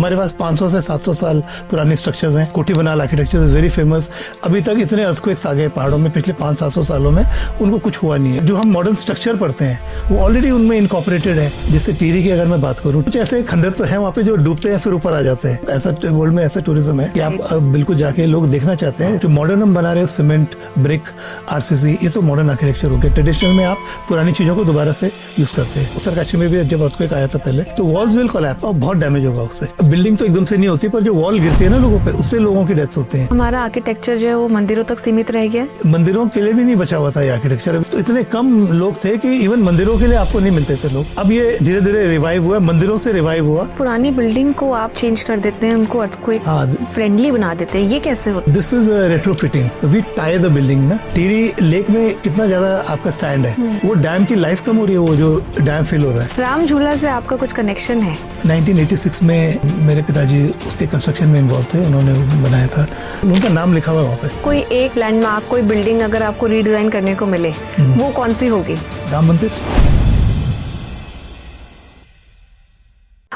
हमारे पास 500 से 700 साल पुराने स्ट्रक्चर्स हैं। कोठी बनाल आर्किटेक्चर इज वेरी फेमस। अभी तक इतने अर्थक्वेक्स आ गए पहाड़ों में पिछले 500-700 सालों में, उनको कुछ हुआ नहीं है। जो हम मॉडर्न स्ट्रक्चर पढ़ते हैं वो ऑलरेडी उनमें इनकॉर्पोरेटेड है। जैसे टिहरी की अगर मैं बात करूँ, कुछ ऐसे खंडर तो है वहाँ पे जो डूबते हैं फिर ऊपर आ जाते हैं। ऐसा वर्ल्ड में ऐसा टूरिज्म है कि आप बिल्कुल जाके लोग देखना चाहते हैं। जो मॉडर्न हम बना रहे हैं, सीमेंट, ब्रिक, आरसीसी, ये तो मॉडर्न आर्किटेक्चर हो गया। ट्रेडिशनल में आप पुरानी चीजों को दोबारा से यूज करते हैं। उत्तरकाशी में भी जब अर्थक्वेक आया था पहले, तो वॉल्स विल कोलैप्स और बहुत डैमेज होगा उससे। बिल्डिंग तो एकदम से नहीं होती, पर जो वॉल गिरती है ना लोगों पे, उससे लोगों की डेथ्स होते हैं। हमारा आर्किटेक्चर जो है वो मंदिरों तक सीमित रह गया। मंदिरों के लिए भी नहीं बचा हुआ था ये आर्किटेक्चर। तो इतने कम लोग थे कि इवन मंदिरों के लिए आपको नहीं मिलते थे लोग। अब ये धीरे धीरे रिवाइव हुआ, मंदिरों से रिवाइव हुआ। पुरानी बिल्डिंग को आप चेंज कर देते हैं, उनको अर्थक्वेक फ्रेंडली बना देते हैं, ये कैसे होता है? This is retrofitting. We tie the building ना। टिहरी लेक में कितना ज्यादा आपका स्टैंड है, वो डैम की लाइफ कम हो रही है, वो जो डैम फिल हो रहा है। राम झूला से आपका कुछ कनेक्शन है? 1986 में मेरे पिताजी उसके कंस्ट्रक्शन में इन्वॉल्व थे, उन्होंने बनाया था। उनका नाम लिखा हुआ वहाँ पे। कोई एक लैंडमार्क, कोई बिल्डिंग अगर आपको रीडिजाइन करने को मिले, वो कौन सी होगी? राम मंदिर।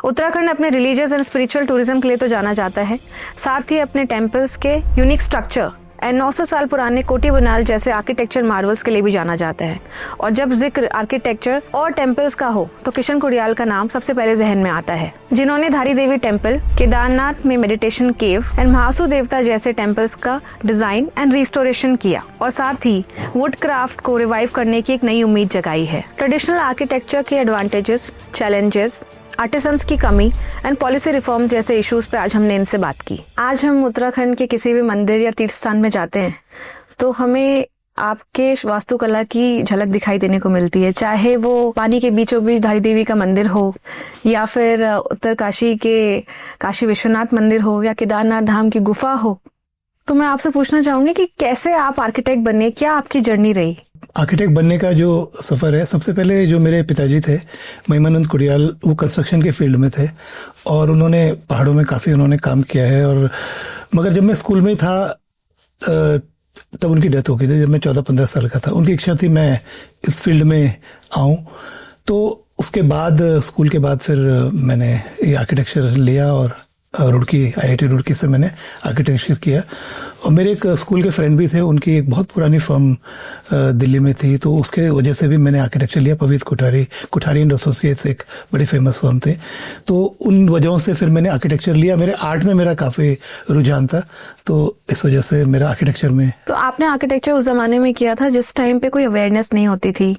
उत्तराखंड अपने रिलीजियस एंड स्पिरिचुअल टूरिज्म के लिए तो जाना जाता है, साथ ही अपने टेम्पल्स के यूनिक स्ट्रक्चर एंड 900 साल पुराने कोठी बनाल जैसे आर्किटेक्चर मार्वल्स के लिए भी जाना जाता है। और जब जिक्र आर्किटेक्चर और टेम्पल्स का हो तो किशन कुडियाल का नाम सबसे पहले जहन में आता है, जिन्होंने धारी देवी टेम्पल, केदारनाथ में मेडिटेशन केव एंड महासु देवता जैसे टेम्पल्स का डिजाइन एंड रिस्टोरेशन किया और साथ ही वुड क्राफ्ट को रिवाइव करने की एक नई उम्मीद जगाई है। ट्रेडिशनल आर्किटेक्चर के एडवांटेजेस, चैलेंजेस, आर्टिसंस की कमी एंड पॉलिसी रिफॉर्म्स जैसे इश्यूज पे आज हमने इनसे बात की। आज हम उत्तराखंड के किसी भी मंदिर या तीर्थ स्थान में जाते हैं तो हमें आपके वास्तुकला की झलक दिखाई देने को मिलती है, चाहे वो पानी के बीचों बीच धारी देवी का मंदिर हो या फिर उत्तरकाशी के काशी विश्वनाथ मंदिर हो या केदारनाथ धाम की गुफा हो। तो मैं आपसे पूछना चाहूंगी कि कैसे आप आर्किटेक्ट बने, क्या आपकी जर्नी रही? आर्किटेक्ट बनने का जो सफ़र है, सबसे पहले जो मेरे पिताजी थे महिमानंद कुडियाल, वो कंस्ट्रक्शन के फील्ड में थे और उन्होंने पहाड़ों में काफ़ी उन्होंने काम किया है। और मगर जब मैं स्कूल में था तब उनकी डेथ हो गई थी, जब मैं 14-15 साल का था। उनकी इच्छा थी मैं इस फील्ड में आऊँ, तो उसके बाद स्कूल के बाद फिर मैंने ये आर्किटेक्चर लिया और रुड़की, IIT रुड़की से मैंने आर्किटेक्चर किया। और मेरे एक स्कूल के फ्रेंड भी थे, उनकी एक बहुत पुरानी फर्म दिल्ली में थी, तो उसके वजह से भी मैंने आर्किटेक्चर लिया। पवित कोठारी एंड एसोसिएट्स एक बड़ी फेमस फर्म थे, तो उन वजहों से फिर मैंने आर्किटेक्चर लिया। मेरे आर्ट में मेरा काफ़ी रुझान था, तो इस वजह से मेरा आर्किटेक्चर में। तो आपने आर्किटेक्चर उस जमाने में किया था जिस टाइम पे कोई अवेयरनेस नहीं होती थी,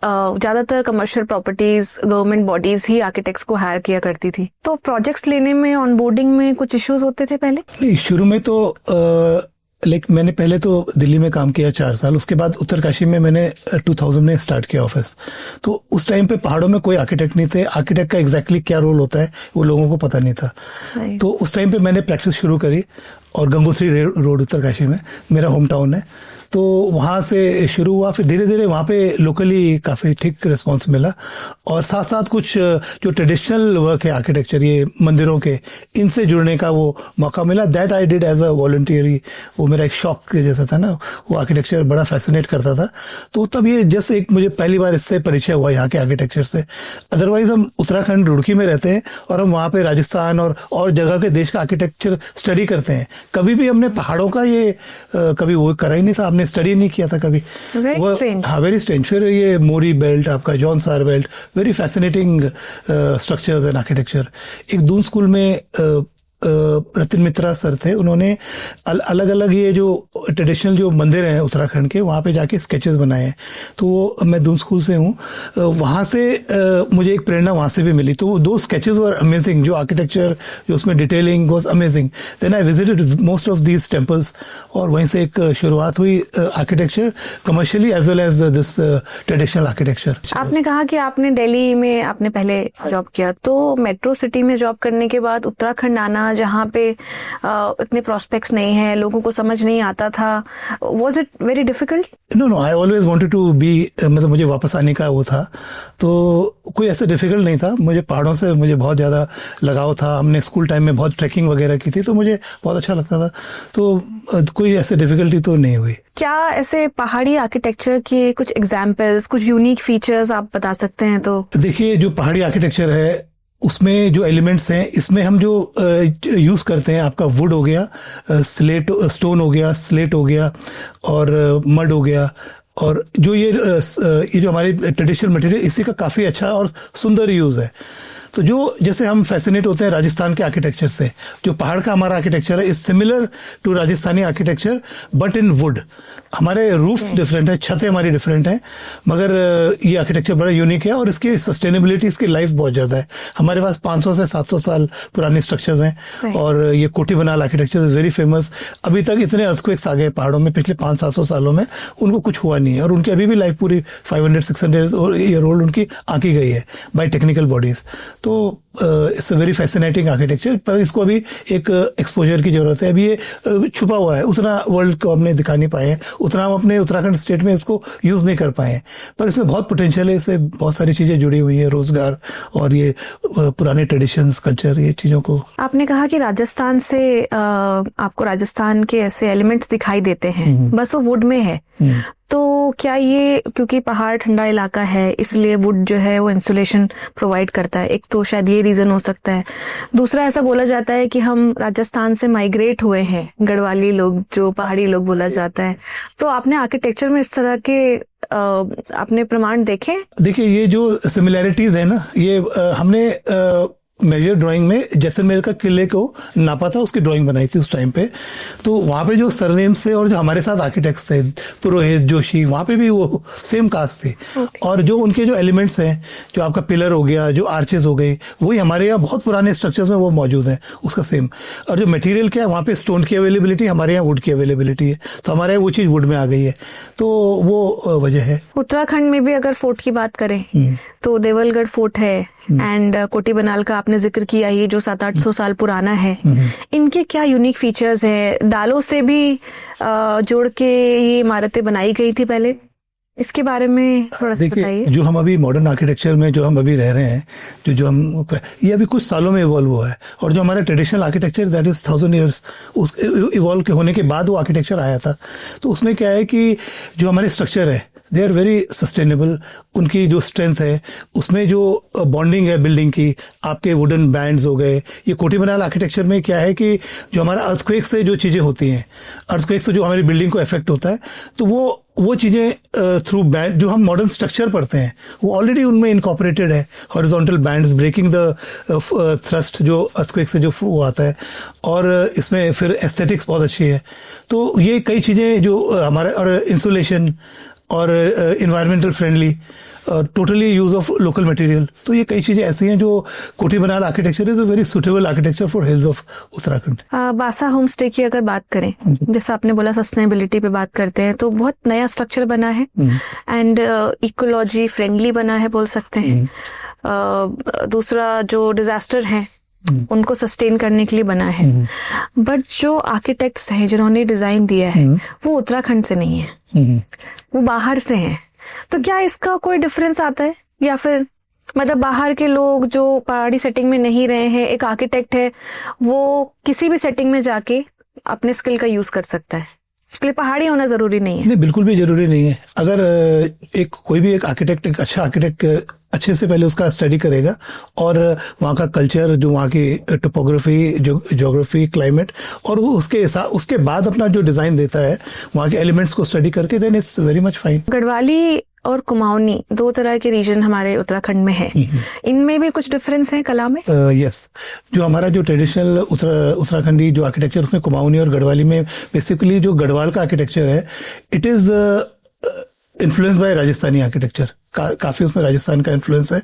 ज़्यादातर कमर्शियल प्रॉपर्टीज, गवर्नमेंट बॉडीज ही आर्किटेक्ट्स को हायर किया करती थी, तो प्रोजेक्ट्स लेने में, ऑन बोर्डिंग में कुछ इश्यूज होते थे पहले? नहीं, शुरू में तो मैंने पहले तो दिल्ली में काम किया 4 साल, उसके बाद उत्तरकाशी में मैंने 2000 में स्टार्ट किया ऑफिस। तो उस टाइम पे पहाड़ों में कोई आर्किटेक्ट नहीं थे। आर्किटेक्ट का एग्जैक्टली क्या रोल होता है वो लोगों को पता नहीं था। तो उस टाइम पे मैंने प्रैक्टिस शुरू करी और गंगोत्री रोड उत्तरकाशी में मेरा होम टाउन है, तो वहाँ से शुरू हुआ। फिर धीरे धीरे वहाँ पे लोकली काफ़ी ठीक रिस्पांस मिला और साथ साथ कुछ जो ट्रेडिशनल वर्क है आर्किटेक्चर, ये मंदिरों के, इनसे जुड़ने का वो मौका मिला। That I did as a volunteer. वो मेरा एक शौक जैसा था ना, वो आर्किटेक्चर बड़ा फैसिनेट करता था। तो तब ये जैसे एक मुझे पहली बार इससे परिचय हुआ यहाँ के आर्किटेक्चर से। अदरवाइज हम उत्तराखंड रुड़की में रहते हैं और हम वहाँ पे राजस्थान और जगह के देश का आर्किटेक्चर स्टडी करते हैं। कभी भी हमने पहाड़ों का ये कभी वो करा ही नहीं था, हमने स्टडी नहीं किया था कभी। हाँ, वेरी स्ट्रेंज। फिर ये मोरी बेल्ट, आपका Jaunsar belt, very fascinating structures and architecture. एक दून स्कूल में रतिन मित्रा सर थे, उन्होंने अलग अलग ये जो ट्रेडिशनल जो मंदिर हैं उत्तराखंड के, वहाँ पे जाके स्केचेस बनाए हैं। तो वो मैं दून स्कूल से हूँ, वहाँ से मुझे एक प्रेरणा वहाँ से भी मिली। तो दो स्केचेस वर अमेजिंग, जो आर्किटेक्चर, जो उसमें detailing was amazing. Then I visited most of these temples और वहीं से एक शुरुआत हुई architecture commercially as well as this traditional architecture. आपने कहा कि आपने दिल्ली में आपने पहले जॉब किया, तो मेट्रो सिटी में जॉब करने के बाद उत्तराखंड आना, जहाँ पे इतने प्रोस्पेक्ट्स नहीं है, लोगों को समझ नहीं आता था, was it very difficult? No, I always wanted to be, मतलब मुझे वापस आने का वो था, तो कोई ऐसे डिफिकल्ट नहीं था। मुझे पहाड़ों से मुझे बहुत ज़्यादा लगाव था। हमने स्कूल टाइम में बहुत ट्रैकिंग वगैरह की थी, तो मुझे बहुत अच्छा लगता था। तो कोई ऐसे डिफिकल्टी तो नहीं हुई। क्या ऐसे पहाड़ी आर्किटेक्चर के कुछ एग्जाम्पल्स, कुछ यूनिक फीचर्स आप बता सकते हैं? तो देखिए, जो पहाड़ी आर्किटेक्चर है उसमें जो एलिमेंट्स हैं, इसमें हम जो यूज़ करते हैं, आपका वुड हो गया, स्टोन हो गया, स्लेट हो गया और मड हो गया, और जो ये जो हमारी ट्रेडिशनल मटेरियल, इसी का काफ़ी अच्छा और सुंदर यूज़ है। तो जो जैसे हम फैसिनेट होते हैं राजस्थान के आर्किटेक्चर से, जो पहाड़ का हमारा आर्किटेक्चर है is similar to Rajasthani architecture but in wood. हमारे रूफ्स डिफरेंट है, छतें हमारी डिफरेंट हैं, मगर ये आर्किटेक्चर बड़ा यूनिक है और इसकी सस्टेनेबिलिटी, इसकी लाइफ बहुत ज़्यादा है। हमारे पास 500 से 700 साल पुराने स्ट्रक्चर्स हैं और ये कोटी बनाल आर्किटेक्चर इज़ वेरी फेमस। अभी तक इतने अर्थक्वेक्स आ गए पहाड़ों में पिछले 500-700 सालों में, उनको कुछ हुआ नहीं है और उनकी अभी भी लाइफ पूरी 500-600 ईयर ओल्ड उनकी आंकी गई है बाय टेक्निकल बॉडीज़। तो it's a very fascinating architecture, पर इसको अभी एक एक्सपोजर की जरूरत है। अभी ये छुपा हुआ है, उतना वर्ल्ड को हमने दिखा नहीं पाए हैं, उतना हम अपने उत्तराखंड स्टेट में इसको यूज़ नहीं कर पाए हैं, पर इसमें बहुत पोटेंशियल है। इससे बहुत सारी चीज़ें जुड़ी हुई हैं, रोजगार और ये पुराने ट्रेडिशंस, कल्चर, ये चीज़ों को। आपने कहा कि राजस्थान से आपको राजस्थान के ऐसे एलिमेंट्स दिखाई देते हैं, बस वो वुड में है, तो क्या ये क्योंकि पहाड़ ठंडा इलाका है इसलिए वुड जो है वो इंसुलेशन प्रोवाइड करता है? एक तो शायद ये रीजन हो सकता है। दूसरा, ऐसा बोला जाता है कि हम राजस्थान से माइग्रेट हुए हैं, गढ़वाली लोग, जो पहाड़ी लोग बोला जाता है। तो आपने आर्किटेक्चर में इस तरह के आपने प्रमाण देखे? देखिए, ये जो सिमिलैरिटीज है ना, ये हमने मेजर ड्राइंग में जैसलमेर का किले को नापा था, उसकी ड्राइंग बनाई थी उस टाइम पे। तो वहाँ पे जो सरनेम्स थे और जो हमारे साथ आर्किटेक्ट्स थे, पुरोहित, जोशी, वहाँ पे भी वो सेम कास्ट थे। और जो उनके जो एलिमेंट्स हैं, जो आपका पिलर हो गया, जो आर्चेस हो गई, वही हमारे यहाँ बहुत पुराने स्ट्रक्चर्स में वो मौजूद हैं, उसका सेम। और जो मटेरियल क्या है, वहाँ पे स्टोन की अवेलेबिलिटी, हमारे यहाँ वुड की अवेलेबिलिटी है, तो हमारे यहाँ वो चीज़ वुड में आ गई है, तो वो वजह है। उत्तराखंड में भी अगर फोर्ट की बात करें तो देवलगढ़ फोर्ट है एंड कोटी बनाल का आपने जिक्र किया, ये जो 700-800 साल पुराना है। इनके क्या यूनिक फीचर्स हैं? दालों से भी जोड़ के ये इमारतें बनाई गई थी पहले, इसके बारे में थोड़ा सा बताइए। जो हम अभी मॉडर्न आर्किटेक्चर में जो हम अभी रह रहे हैं, जो हम ये अभी कुछ सालों में इवॉल्व हुआ है, और जो हमारा traditional architecture that is 1000 years उस इवॉल्व के होने के बाद वो आर्किटेक्चर आया था। तो उसमें क्या है कि जो हमारे स्ट्रक्चर है दे आर वेरी सस्टेनेबल। उनकी जो स्ट्रेंथ है, उसमें जो बॉन्डिंग है बिल्डिंग की, आपके वुडन बैंड्स हो गए। ये कोटी बनाल आर्किटेक्चर में क्या है कि जो हमारा अर्थक्वेक से जो चीज़ें होती हैं, अर्थक्वेक से जो हमारी बिल्डिंग को इफेक्ट होता है, तो वो चीज़ें थ्रू बैंड जो हम मॉडर्न स्ट्रक्चर पढ़ते हैं वो ऑलरेडी उनमें इनकॉर्पोरेटेड है। Horizontal bands breaking the thrust जो अर्थक्वेक से जो वो आता है, और इसमें फिर एस्थेटिक्स बहुत अच्छी है। तो ये कई चीज़ें जो हमारे, और इंसुलेशन और environmental friendly, totally use of local material, तो ये कई चीजें ऐसी हैं जो कोटी बनाल architecture is a very suitable architecture for hills of Uttarakhand. बासा होम स्टे की अगर बात करें, जैसे आपने बोला सस्टेनेबिलिटी पे बात करते हैं, तो बहुत नया स्ट्रक्चर बना है एंड इकोलॉजी फ्रेंडली बना है बोल सकते हैं। दूसरा, जो डिजास्टर है उनको सस्टेन करने के लिए बना है, बट जो आर्किटेक्ट्स हैं जिन्होंने डिजाइन दिया है वो उत्तराखंड से नहीं है, वो बाहर से हैं। तो क्या इसका कोई डिफरेंस आता है, या फिर मतलब बाहर के लोग जो पहाड़ी सेटिंग में नहीं रहे हैं, एक आर्किटेक्ट है वो किसी भी सेटिंग में जाके अपने स्किल का यूज कर सकता है, इसलिए पहाड़ी होना जरूरी नहीं है? नहीं, बिल्कुल भी जरूरी नहीं है। अगर कोई भी एक आर्किटेक्ट, एक अच्छा आर्किटेक्ट अच्छे से पहले उसका स्टडी करेगा और वहाँ का कल्चर, जो वहाँ की टोपोग्राफी, ज्योग्राफी, क्लाइमेट, और वो उसके बाद अपना जो डिजाइन देता है वहाँ के एलिमेंट्स को स्टडी करके, then it's very much fine. Garhwali और कुमाऊनी दो तरह के रीजन हमारे उत्तराखंड में है, इनमें भी कुछ डिफरेंस है कला में? यस, जो हमारा जो ट्रेडिशनल उत्तराखंडी जो आर्किटेक्चर, उसमें कुमाऊनी और गढ़वाली में बेसिकली जो गढ़वाल का आर्किटेक्चर है, it is influence by Rajasthani architecture. काफी उसमें राजस्थान का इन्फ्लुएंस है।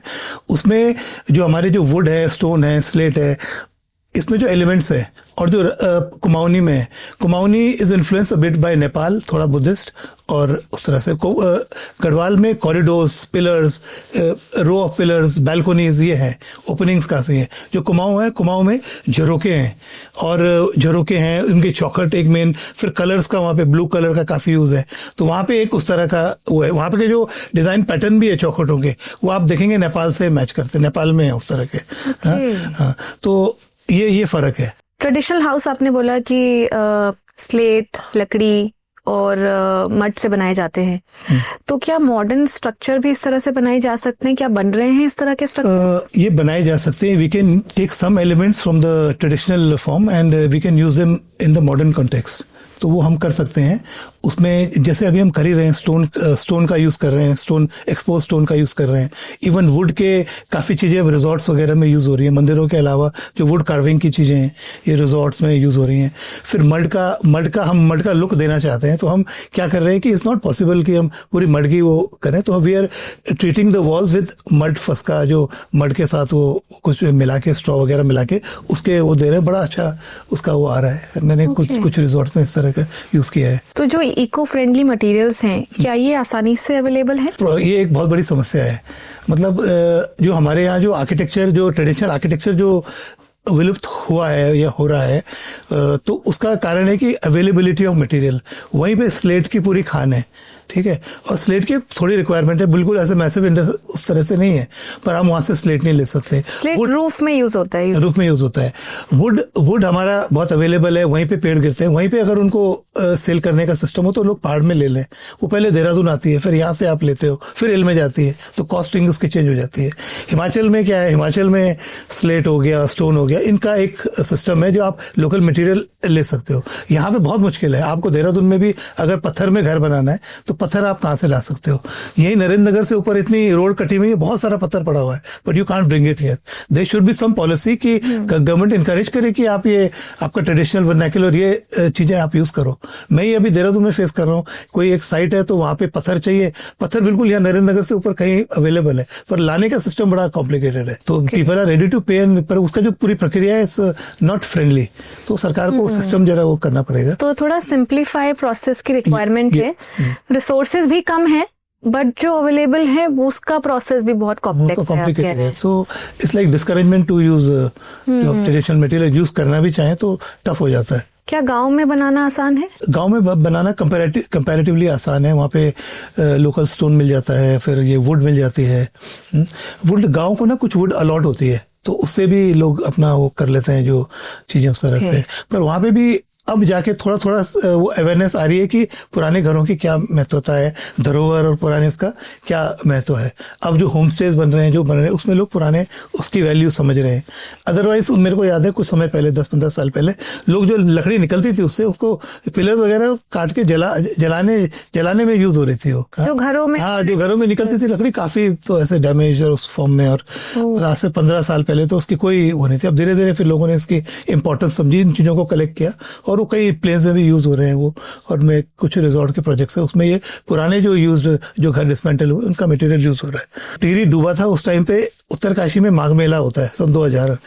उसमें जो हमारे जो वुड है, स्टोन है, स्लेट है, इसमें जो एलिमेंट्स है, और जो कुमाऊनी में है, Kumaoni is influence bit by Nepal, थोड़ा बुद्धिस्ट, और उस तरह से गढ़वाल में corridors, pillars, row of pillars, balconies, ये हैं, ओपनिंग्स काफ़ी हैं। जो कुमाऊँ है, कुमाऊँ में झरोके हैं, और झरोके हैं, उनके चौखट एक मेन, फिर कलर्स का वहाँ पे ब्लू कलर का काफ़ी यूज़ है, तो वहाँ पे एक उस तरह का वो है। वहाँ पे के जो डिज़ाइन पैटर्न भी है चौखटों के, वो आप देखेंगे नेपाल से मैच करते हैं, नेपाल में है उस तरह के। हाँ, तो ये फ़र्क है। ट्रेडिशनल हाउस आपने बोला कि स्लेट, लकड़ी और मड से बनाए जाते हैं। तो क्या मॉडर्न स्ट्रक्चर भी इस तरह से बनाए जा सकते हैं? क्या बन रहे हैं इस तरह के स्ट्रक्चर? ये बनाए जा सकते हैं। We can take some elements from the traditional form and we can use them in the modern context. तो वो हम कर सकते हैं। उसमें जैसे अभी हम कर ही रहे हैं, स्टोन का यूज़ कर रहे हैं, स्टोन एक्सपोज स्टोन का यूज़ कर रहे हैं। इवन वुड के काफ़ी चीज़ें अब रिजॉर्ट्स वगैरह में यूज़ हो रही है। मंदिरों के अलावा जो वुड कार्विंग की चीज़ें हैं ये रिजॉर्ट्स में यूज़ हो रही हैं। फिर मड का लुक देना चाहते हैं, तो हम क्या कर रहे हैं कि इट्स नॉट पॉसिबल कि हम पूरी मड की वो करें, तो we are treating the walls with mud फस्का, जो मड के साथ वो कुछ मिला के, स्ट्रॉ वगैरह मिला के उसके वो दे रहे हैं। बड़ा अच्छा उसका वो आ रहा है। मैंने कुछ रिजॉर्ट्स में इस तरह का यूज़ किया है। तो जो इको फ्रेंडली मटेरियल्स हैं, क्या ये आसानी से अवेलेबल है? ये एक बहुत बड़ी समस्या है। मतलब जो हमारे यहाँ जो आर्किटेक्चर, जो ट्रेडिशनल आर्किटेक्चर जो विलुप्त हुआ है या हो रहा है, तो उसका कारण है कि अवेलेबिलिटी ऑफ मटेरियल। वहीं पे स्लेट की पूरी खान है, ठीक है, और स्लेट की थोड़ी रिक्वायरमेंट है। बिल्कुल ऐसे मैसिव इंडस्ट्री उस तरह से नहीं है, पर हम वहाँ से स्लेट नहीं ले सकते। स्लेट रूफ में यूज होता है। रूफ में यूज होता है। वुड हमारा बहुत अवेलेबल है, वहीं पे पेड़ गिरते हैं। वहीं पे अगर उनको सेल करने का सिस्टम हो तो लोग पहाड़ में ले लें। वो पहले देहरादून आती है, फिर यहाँ से आप लेते हो, फिर इल में जाती है, तो कॉस्टिंग उसकी चेंज हो जाती है। हिमाचल में क्या है, हिमाचल में स्लेट हो गया, स्टोन हो गया, इनका एक सिस्टम है जो आप लोकल मटेरियल ले सकते हो। यहाँ पे बहुत मुश्किल है। आपको देहरादून में भी अगर पत्थर में घर बनाना है तो पत्थर आप कहाँ से ला सकते हो? यही नरेंद्र नगर से ऊपर इतनी रोड कटी हुई है, बहुत सारा पत्थर पड़ा हुआ है, but you can't bring it here. There should be some policy कि गवर्नमेंट इंकरेज करे कि आप ये आपका ट्रेडिशनल वर्नाक्युलर ये चीजें आप यूज करो। मैं ये अभी देहरादून में फेस कर रहा हूँ। कोई एक साइट है तो वहाँ पे पत्थर चाहिए, पत्थर बिल्कुल यहाँ नरेंद्र नगर से ऊपर कहीं अवेलेबल है, पर लाने का सिस्टम बड़ा कॉम्प्लिकेटेड है। तो पीपल आर रेडी टू पे, पर उसका जो पूरी प्रक्रिया है इट्स नॉट फ्रेंडली। तो सरकार को सिस्टम जरा वो करना पड़ेगा। तो थोड़ा सिंप्लीफाई प्रोसेस की रिक्वायरमेंट है। रिसोर्सेज भी कम है, बट जो अवेलेबल है वो उसका प्रोसेस भी बहुत कॉम्प्लिकेटेड है। तो it's like discouragement to use जो ट्रेडिशनल मटेरियल यूज करना भी चाहे तो टफ हो जाता है। क्या गांव में बनाना आसान है? गांव में बनाना कंपैरेटिवली आसान है। वहाँ पे लोकल स्टोन मिल जाता है, फिर ये वुड मिल जाती है। वुड गांव को ना कुछ वुड अलॉट होती है, तो उससे भी लोग अपना वो कर लेते हैं जो चीजें उस तरह से। पर वहाँ पे भी अब जाके थोड़ा थोड़ा वो अवेयरनेस आ रही है कि पुराने घरों की क्या महत्वता है, धरोहर और पुराने इसका क्या महत्व है। अब जो होम स्टेज बन रहे हैं, जो बन रहे हैं, उसमें लोग पुराने उसकी वैल्यू समझ रहे हैं। अदरवाइज मेरे को याद है कुछ समय पहले, 10-15 साल पहले, लोग जो लकड़ी निकलती थी उससे उसको पिलर वगैरह काट के जलाने में यूज हो रही थी वो। जो घरों में, हाँ, जो घरों में निकलती थी लकड़ी काफी तो ऐसे डैमेज और उस फॉर्म में। और आज से 15 साल पहले तो उसकी कोई वो नहीं थी। अब धीरे धीरे फिर लोगों ने इसकी इंपॉर्टेंस समझी, इन चीजों को कलेक्ट किया, और वो कई प्लेन्स में भी यूज हो रहे हैं वो। और मैं कुछ रिजॉर्ट के प्रोजेक्ट्स है उसमें ये पुराने जो यूज्ड जो घर डिसमेंटल हुए उनका मटेरियल यूज हो रहा है। टिहरी डूबा था उस टाइम पे। उत्तरकाशी में माघ मेला होता है सन 2000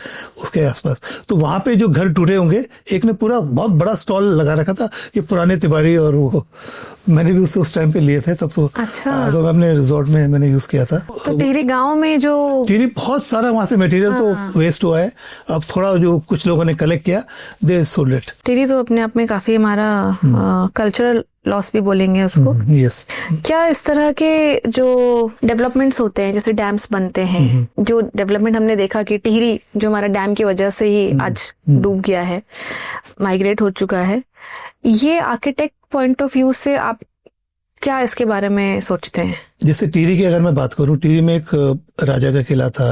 उसके आसपास, तो वहां पे जो घर टूटे होंगे, एक ने पूरा बहुत बड़ा स्टॉल लगा रखा था, ये पुराने तिबारी, और वो मैंने भी उस टाइम पे लिए थे तब तो। अच्छा। तो मैं अपने रिजॉर्ट में मैंने यूज किया था। तो टिहरी गांव में जो टिहरी बहुत सारा वहां से मटेरियल तो वेस्ट हुआ है। अब थोड़ा जो कुछ लोगों ने कलेक्ट किया, दे सोल्ड इट। टिहरी तो अपने आप में काफी हमारा कल्चरल लॉस भी बोलेंगे उसको। यस। क्या इस तरह के जो डेवलपमेंट्स होते हैं, जैसे डैम्स बनते हैं, जो डेवलपमेंट हमने देखा कि टिहरी जो हमारा डैम की वजह से ही आज डूब गया है, माइग्रेट हो चुका है, ये आर्किटेक्ट पॉइंट ऑफ व्यू से आप क्या इसके बारे में सोचते हैं? जैसे टिहरी की अगर मैं बात करूं, टिहरी में एक राजा का किला था,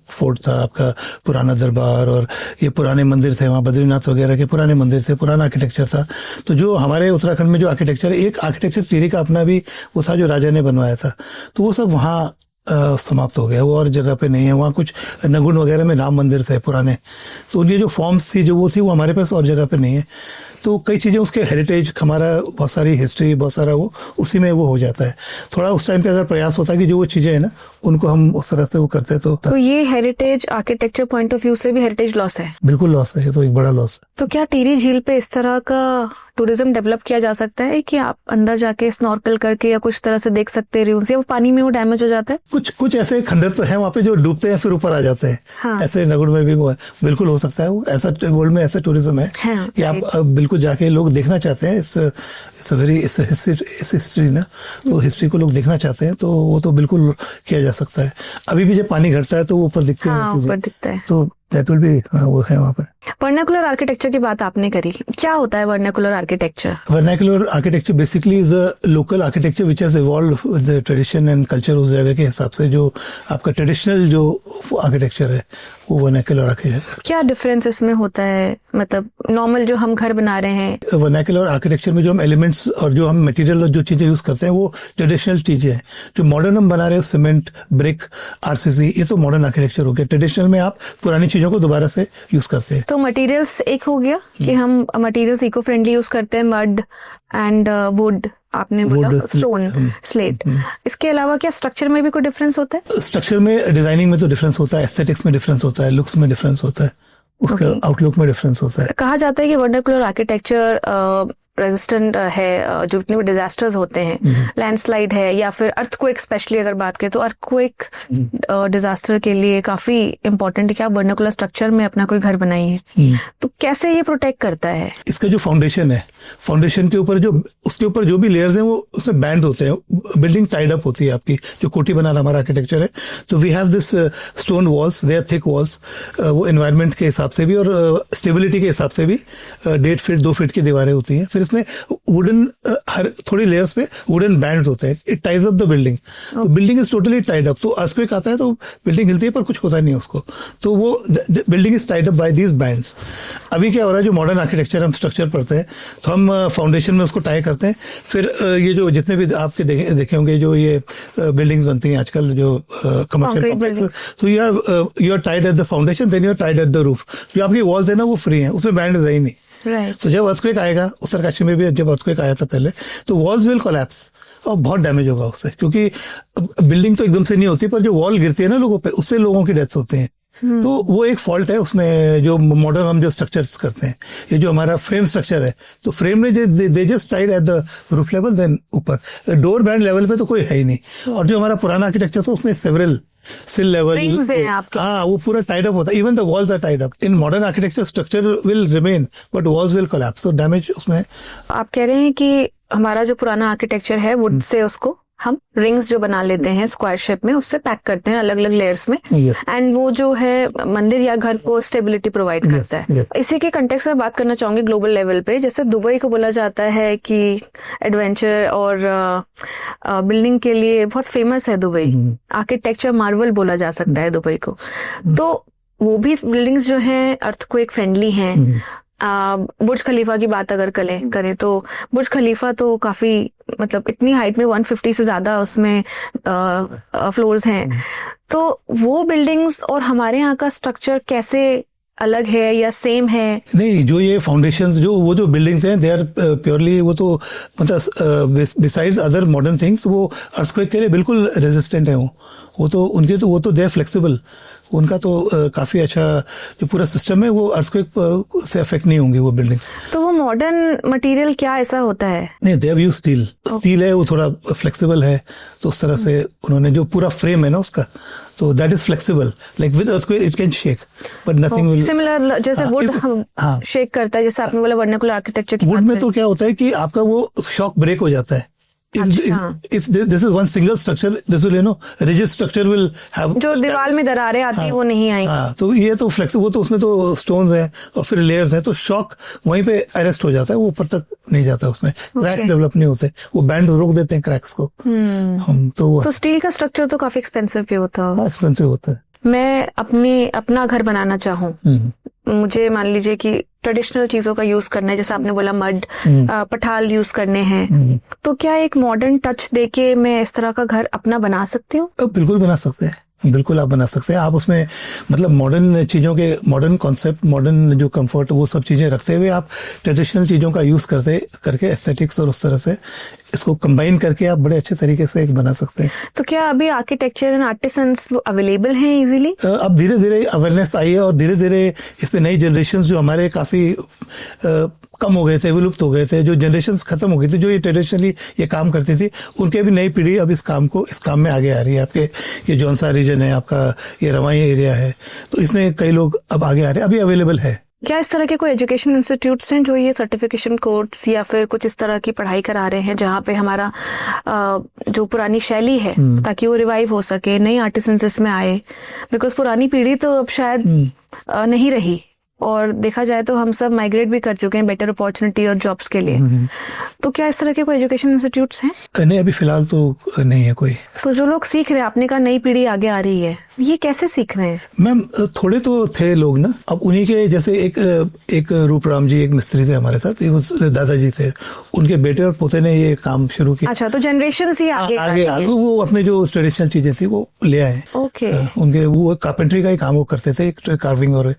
फोर्ट था, आपका पुराना दरबार, और ये पुराने मंदिर थे वहाँ, बद्रीनाथ वगैरह के पुराने मंदिर थे, पुराना आर्किटेक्चर था। तो जो हमारे उत्तराखंड में जो आर्किटेक्चर, एक आर्किटेक्चर टिहरी का अपना भी वो था जो राजा ने बनवाया था, तो वो सब वहाँ समाप्त हो गया। वो और जगह पे नहीं है। वहाँ कुछ नगुन वगैरह में राम मंदिर थे पुराने, तो उनकी जो फॉर्म्स थी जो वो थी, वो हमारे पास और जगह पे नहीं है। तो कई चीज़ें उसके हेरिटेज, हमारा बहुत सारी हिस्ट्री, बहुत सारा वो उसी में वो हो जाता है। थोड़ा उस टाइम पे अगर प्रयास होता है कि जो वो चीज़ें हैं ना उनको हम उस तरह से वो करते तो ये heritage architecture point of view से भी हेरिटेज लॉस है। बिल्कुल लॉस है, ये तो एक बड़ा लॉस है। तो क्या टिहरी झील पे इस तरह का टूरिज्म डेवलप किया जा सकता है कि आप अंदर जाके स्नॉर्कल करके या कुछ तरह से देक सकते हैं, या वो पानी में वो डैमेज हो जाता है? कुछ ऐसे खंडर तो है वहाँ पे जो डूबते हैं फिर ऊपर आ जाते हैं। हाँ। ऐसे नगुड़ में भी वो है, बिल्कुल हो सकता है वो। ऐसा वर्ल्ड में ऐसा टूरिज्म है हाँ, कि आप बिल्कुल जाके लोग देखना चाहते हैं। इस वेरी हिस्ट्री ना, तो हिस्ट्री को लोग देखना चाहते हैं, तो वो तो बिल्कुल किया जा सकता है। अभी भी जब पानी घटता है तो वो ऊपर दिखते हैं, ऊपर दिखता है, तो दैट विल बी वो है वहाँ पे। वर्नाकुलर आर्किटेक्चर की बात आपने करी, क्या होता है vernacular architecture? Vernacular architecture basically is a local architecture which has evolved with the tradition and culture उस जगह के हिसाब से। जो आपका ट्रेडिशनल जो आर्किटेक्चर है वो वर्नाकुलर आर्किटेक्चर। क्या डिफरेंस इसमें होता है, मतलब नॉर्मल जो हम घर बना रहे हैं? वर्नाकुलर आर्किटेक्चर में जो हम एलिमेंट्स और जो हम मटेरियल और जो चीजें यूज करते हैं वो ट्रेडिशनल चीजें हैं। जो मॉडर्न हम बना रहे हैं सीमेंट, ब्रिक, आरसीसी, ये तो मॉडर्न आर्किटेक्चर हो गया। ट्रेडिशनल में आप पुरानी चीजों को दोबारा से यूज करते हैं। तो मटेरियल्स एक हो गया कि हम मटेरियल्स इको फ्रेंडली यूज करते हैं, मड एंड वुड, आपने बोला स्टोन, स्लेट। इसके अलावा क्या स्ट्रक्चर में भी कोई डिफरेंस होता है? स्ट्रक्चर में, डिजाइनिंग में तो डिफरेंस होता है, एस्थेटिक्स में डिफरेंस होता है, लुक्स में डिफरेंस होता है, उसका आउटलुक में डिफरेंस होता है। कहा जाता है कि वर्नाकुलर आर्किटेक्चर रेजिस्टेंट है, जो जितने भी डिजास्टर्स होते हैं, लैंडस्लाइड है या फिर अर्थक्वेक, स्पेशली अगर बात करें तो अर्थक्वेक डिजास्टर के लिए काफी इंपॉर्टेंट है कि आप वर्नाकुलर स्ट्रक्चर में अपना कोई घर बनाइए। तो कैसे ये प्रोटेक्ट करता है? इसका जो फाउंडेशन है, फाउंडेशन के ऊपर जो उसके ऊपर जो भी लेयर्स हैं वो उसमें बैंड होते हैं, बिल्डिंग टाइड अप होती है आपकी। जो कोठी बना हमारा आर्किटेक्चर है, तो we have this stone walls, they are thick walls, वो एनवायरनमेंट के हिसाब से भी और स्टेबिलिटी के हिसाब से भी 1.5 फीट 2 फीट की दीवारें होती हैं। फिर इसमें वुडन, हर थोड़ी लेयर्स पे वुडन बैंड होते हैं। It ties up the building. तो building is totally tied up. तो अर्थक्वेक आता है तो बिल्डिंग हिलती है पर कुछ होता नहीं है उसको। तो वो building is tied up by these bands. अभी क्या हो रहा है, जो मॉडर्न आर्किटेक्चर हम स्ट्रक्चर पढ़ते हैं तो हम फाउंडेशन में उसको टाई करते हैं। फिर ये जो जितने भी आपके देखे होंगे जो ये बिल्डिंग्स बनती हैं आजकल, जो कमर्शियल कॉम्प्लेक्स, तो you are tied at the foundation, then you are tied at the roof. जो आपकी वॉल्स है ना वो फ्री है, उसमें बैंड है ही नहीं। तो जब अर्थक्वेक आएगा, उत्तरकाशी में भी जब अर्थक्वेक आया था पहले, तो वॉल्स विल कोलैप्स और बहुत डैमेज होगा उससे, क्योंकि बिल्डिंग तो एकदम से नहीं होती पर जो वॉल गिरती है ना लोगों पे, उससे लोगों की डेथ्स होती हैं। तो वो एक फॉल्ट है उसमें, जो मॉडर्न हम जो स्ट्रक्चर्स करते हैं। ये जो हमारा फ्रेम स्ट्रक्चर है, तो फ्रेम में they just tied at the roof level, then ऊपर डोर बैंड लेवल पे तो कोई है ही नहीं। और जो हमारा पुराना आर्किटेक्चर था उसमें सेवरल सिल लेवल, हाँ, वो पूरा टाइड अप होता है। Even the walls are tied up. In modern architecture structure will remain but walls will collapse, तो डैमेज उसमें। आप कह रहे हैं कि हमारा जो पुराना आर्किटेक्चर है वुड से उसको हम रिंग्स जो बना लेते हैं स्क्वायर शेप में, उससे पैक करते हैं अलग अलग लेयर्स में, एंड वो जो है मंदिर या घर को स्टेबिलिटी प्रोवाइड करता है। इसी के कंटेक्स्ट में बात करना चाहूंगी ग्लोबल लेवल पे। जैसे दुबई को बोला जाता है कि एडवेंचर और बिल्डिंग के लिए बहुत फेमस है दुबई, आर्किटेक्चर मार्वल बोला जा सकता है दुबई को। तो वो भी बिल्डिंग्स जो है अर्थक्वेक फ्रेंडली हैं। बुर्ज खलीफा की बात अगर करें तो बुर्ज खलीफा तो काफी, मतलब इतनी हाइट में 150 से ज्यादा उसमें फ्लोर्स हैं। तो वो बिल्डिंग्स और हमारे यहाँ का स्ट्रक्चर कैसे अलग है या सेम है? नहीं, जो ये फाउंडेशंस, जो जो बिल्डिंग्स हैं, दे आर प्योरली, वो तो मतलब बिसाइड्स अदर मॉडर्न थिंग्स, वो अर्थक्वेक के लिए बिल्कुल रेजिस्टेंट है। वो तो उनके तो वो तो दे आर फ्लेक्सिबल। उनका तो काफी अच्छा जो पूरा सिस्टम है वो अर्थक्वेक से अफेक्ट नहीं होंगी वो बिल्डिंग्स। तो वो मॉडर्न मटेरियल क्या ऐसा होता है? नहीं, they have used steel. Steel है, वो थोड़ा फ्लेक्सिबल है, तो उस तरह से उन्होंने जो पूरा फ्रेम है ना उसका, तो that is flexible. Like with earthquake it can shake but nothing will. Similar जैसे वुड शेक करता है, जैसे आपने बोला वर्नाकुलर आर्किटेक्चर की वुड में तो क्या होता है कि आपका वो शॉक ब्रेक हो जाता है। If this is one single structure, this will, rigid structure will have, जो दीवार में दरारें आती हैं वो नहीं आएंगी। हाँ, तो ये तो फ्लेक्सिबल, वो तो उसमें तो स्टोन्स हैं और फिर लेयर्स हैं, तो शॉक वहीं पे अरेस्ट हो जाता है, वो ऊपर तक नहीं जाता, उसमें क्रैक्स डेवलप नहीं होते, वो बैंड रोक देते हैं क्रैक्स को। तो स्टील का स्ट्रक्चर तो काफी एक्सपेंसिव भी होता है। एक्सपेंसिव होता है। मैं अपना घर बनाना चाहूँ, मुझे मान लीजिए कि ट्रेडिशनल चीजों का यूज करना है, जैसे आपने बोला मड, पठाल यूज करने हैं, तो क्या एक मॉडर्न टच देके मैं इस तरह का घर अपना बना सकती हूँ? बिल्कुल बना सकते हैं, बिल्कुल आप बना सकते हैं। आप उसमें मतलब मॉडर्न चीज़ों के, मॉडर्न कॉन्सेप्ट, मॉडर्न जो कंफर्ट, वो सब चीज़ें रखते हुए आप ट्रेडिशनल चीज़ों का यूज़ करके एस्थेटिक्स और उस तरह से इसको कंबाइन करके आप बड़े अच्छे तरीके से एक बना सकते हैं। तो क्या अभी आर्किटेक्चर एंड आर्टिसंस अवेलेबल हैं इजीली? अब धीरे धीरे अवेयरनेस आई है और धीरे धीरे इस पे नई जनरेशन जो हमारे काफ़ी कम हो गए थे, विलुप्त हो गए थे, जो जनरेशंस खत्म हो गई थी, जो ये ट्रेडिशनली ये काम करती थी, उनके भी नई पीढ़ी अब इस काम में आगे आ रही है। आपके ये जौनसा रीजन है, आपका ये रवाई एरिया है, तो इसमें कई लोग अब आगे आ रहे हैं, अभी अवेलेबल है। क्या इस तरह के कोई एजुकेशन इंस्टीट्यूट्स हैं जो ये सर्टिफिकेशन कोर्स या फिर कुछ इस तरह की पढ़ाई करा रहे हैं, जहाँ पे हमारा जो पुरानी शैली है ताकि वो रिवाइव हो सके, नई आर्टिसंस इसमें आए? बिकॉज पुरानी पीढ़ी तो अब शायद नहीं रही, और देखा जाए तो हम सब माइग्रेट भी कर चुके हैं बेटर अपॉर्चुनिटी और जॉब्स के लिए। तो क्या इस तरह के कोई एजुकेशन इंस्टीट्यूट्स हैं? नहीं, अभी फिलहाल तो नहीं है कोई। तो जो लोग सीख रहे हैं, आपने कहा नई पीढ़ी आगे आ रही है, ये कैसे सीख रहे हैं? मैम थोड़े तो थे लोग ना, अब उन्हीं के जैसे एक रूपराम जी एक मिस्त्री थे हमारे साथ, वो दादाजी थे, उनके बेटे और पोते ने ये काम शुरू किया। अच्छा, तो जनरेशन ही आगे वो अपने जो ट्रेडिशनल चीजें थी वो ले आए। ओके। उनके वो कारपेंट्री का ही काम वो करते थे, कार्विंग, और